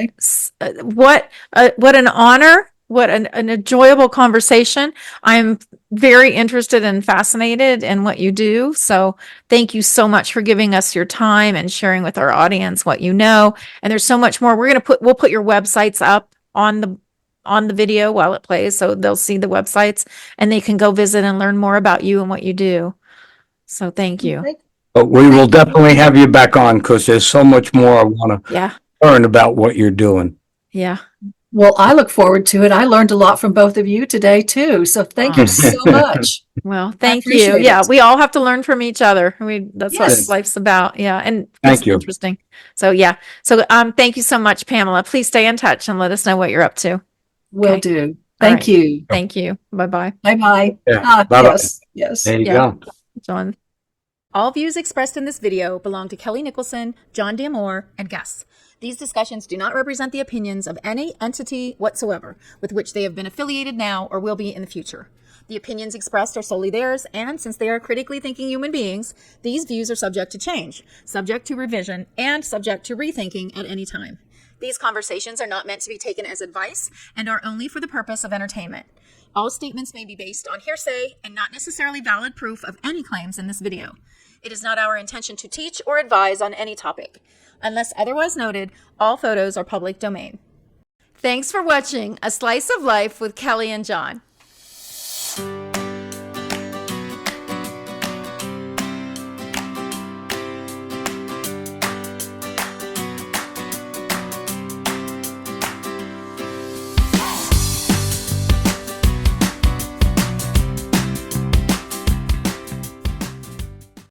what an honor. What an enjoyable conversation. I'm very interested and fascinated in what you do. So thank you so much for giving us your time and sharing with our audience what you know. And there's so much more. We'll put your websites up on the video while it plays, so they'll see the websites and they can go visit and learn more about you and what you do. So thank you. But we will definitely have you back on, because there's so much more I want to learn about what you're doing. Yeah. Well, I look forward to it. I learned a lot from both of you today too. So thank you so much. Well, thank you. Yeah, we all have to learn from each other. That's what life's about. Yeah, and thank you. Interesting. So thank you so much, Pamela. Please stay in touch and let us know what you're up to. Will do. Thank you. Thank you. Bye-bye. Bye-bye. Yeah. Bye-bye. Yes. There you go. Jon. All views expressed in this video belong to Kellie Nicholson, Jon D'Amore, and guests. These discussions do not represent the opinions of any entity whatsoever with which they have been affiliated now or will be in the future. The opinions expressed are solely theirs, and since they are critically thinking human beings, these views are subject to change, subject to revision, and subject to rethinking at any time. These conversations are not meant to be taken as advice and are only for the purpose of entertainment. All statements may be based on hearsay and not necessarily valid proof of any claims in this video. It is not our intention to teach or advise on any topic. Unless otherwise noted, all photos are public domain. Thanks for watching A Slice of Life with Kellie and Jon.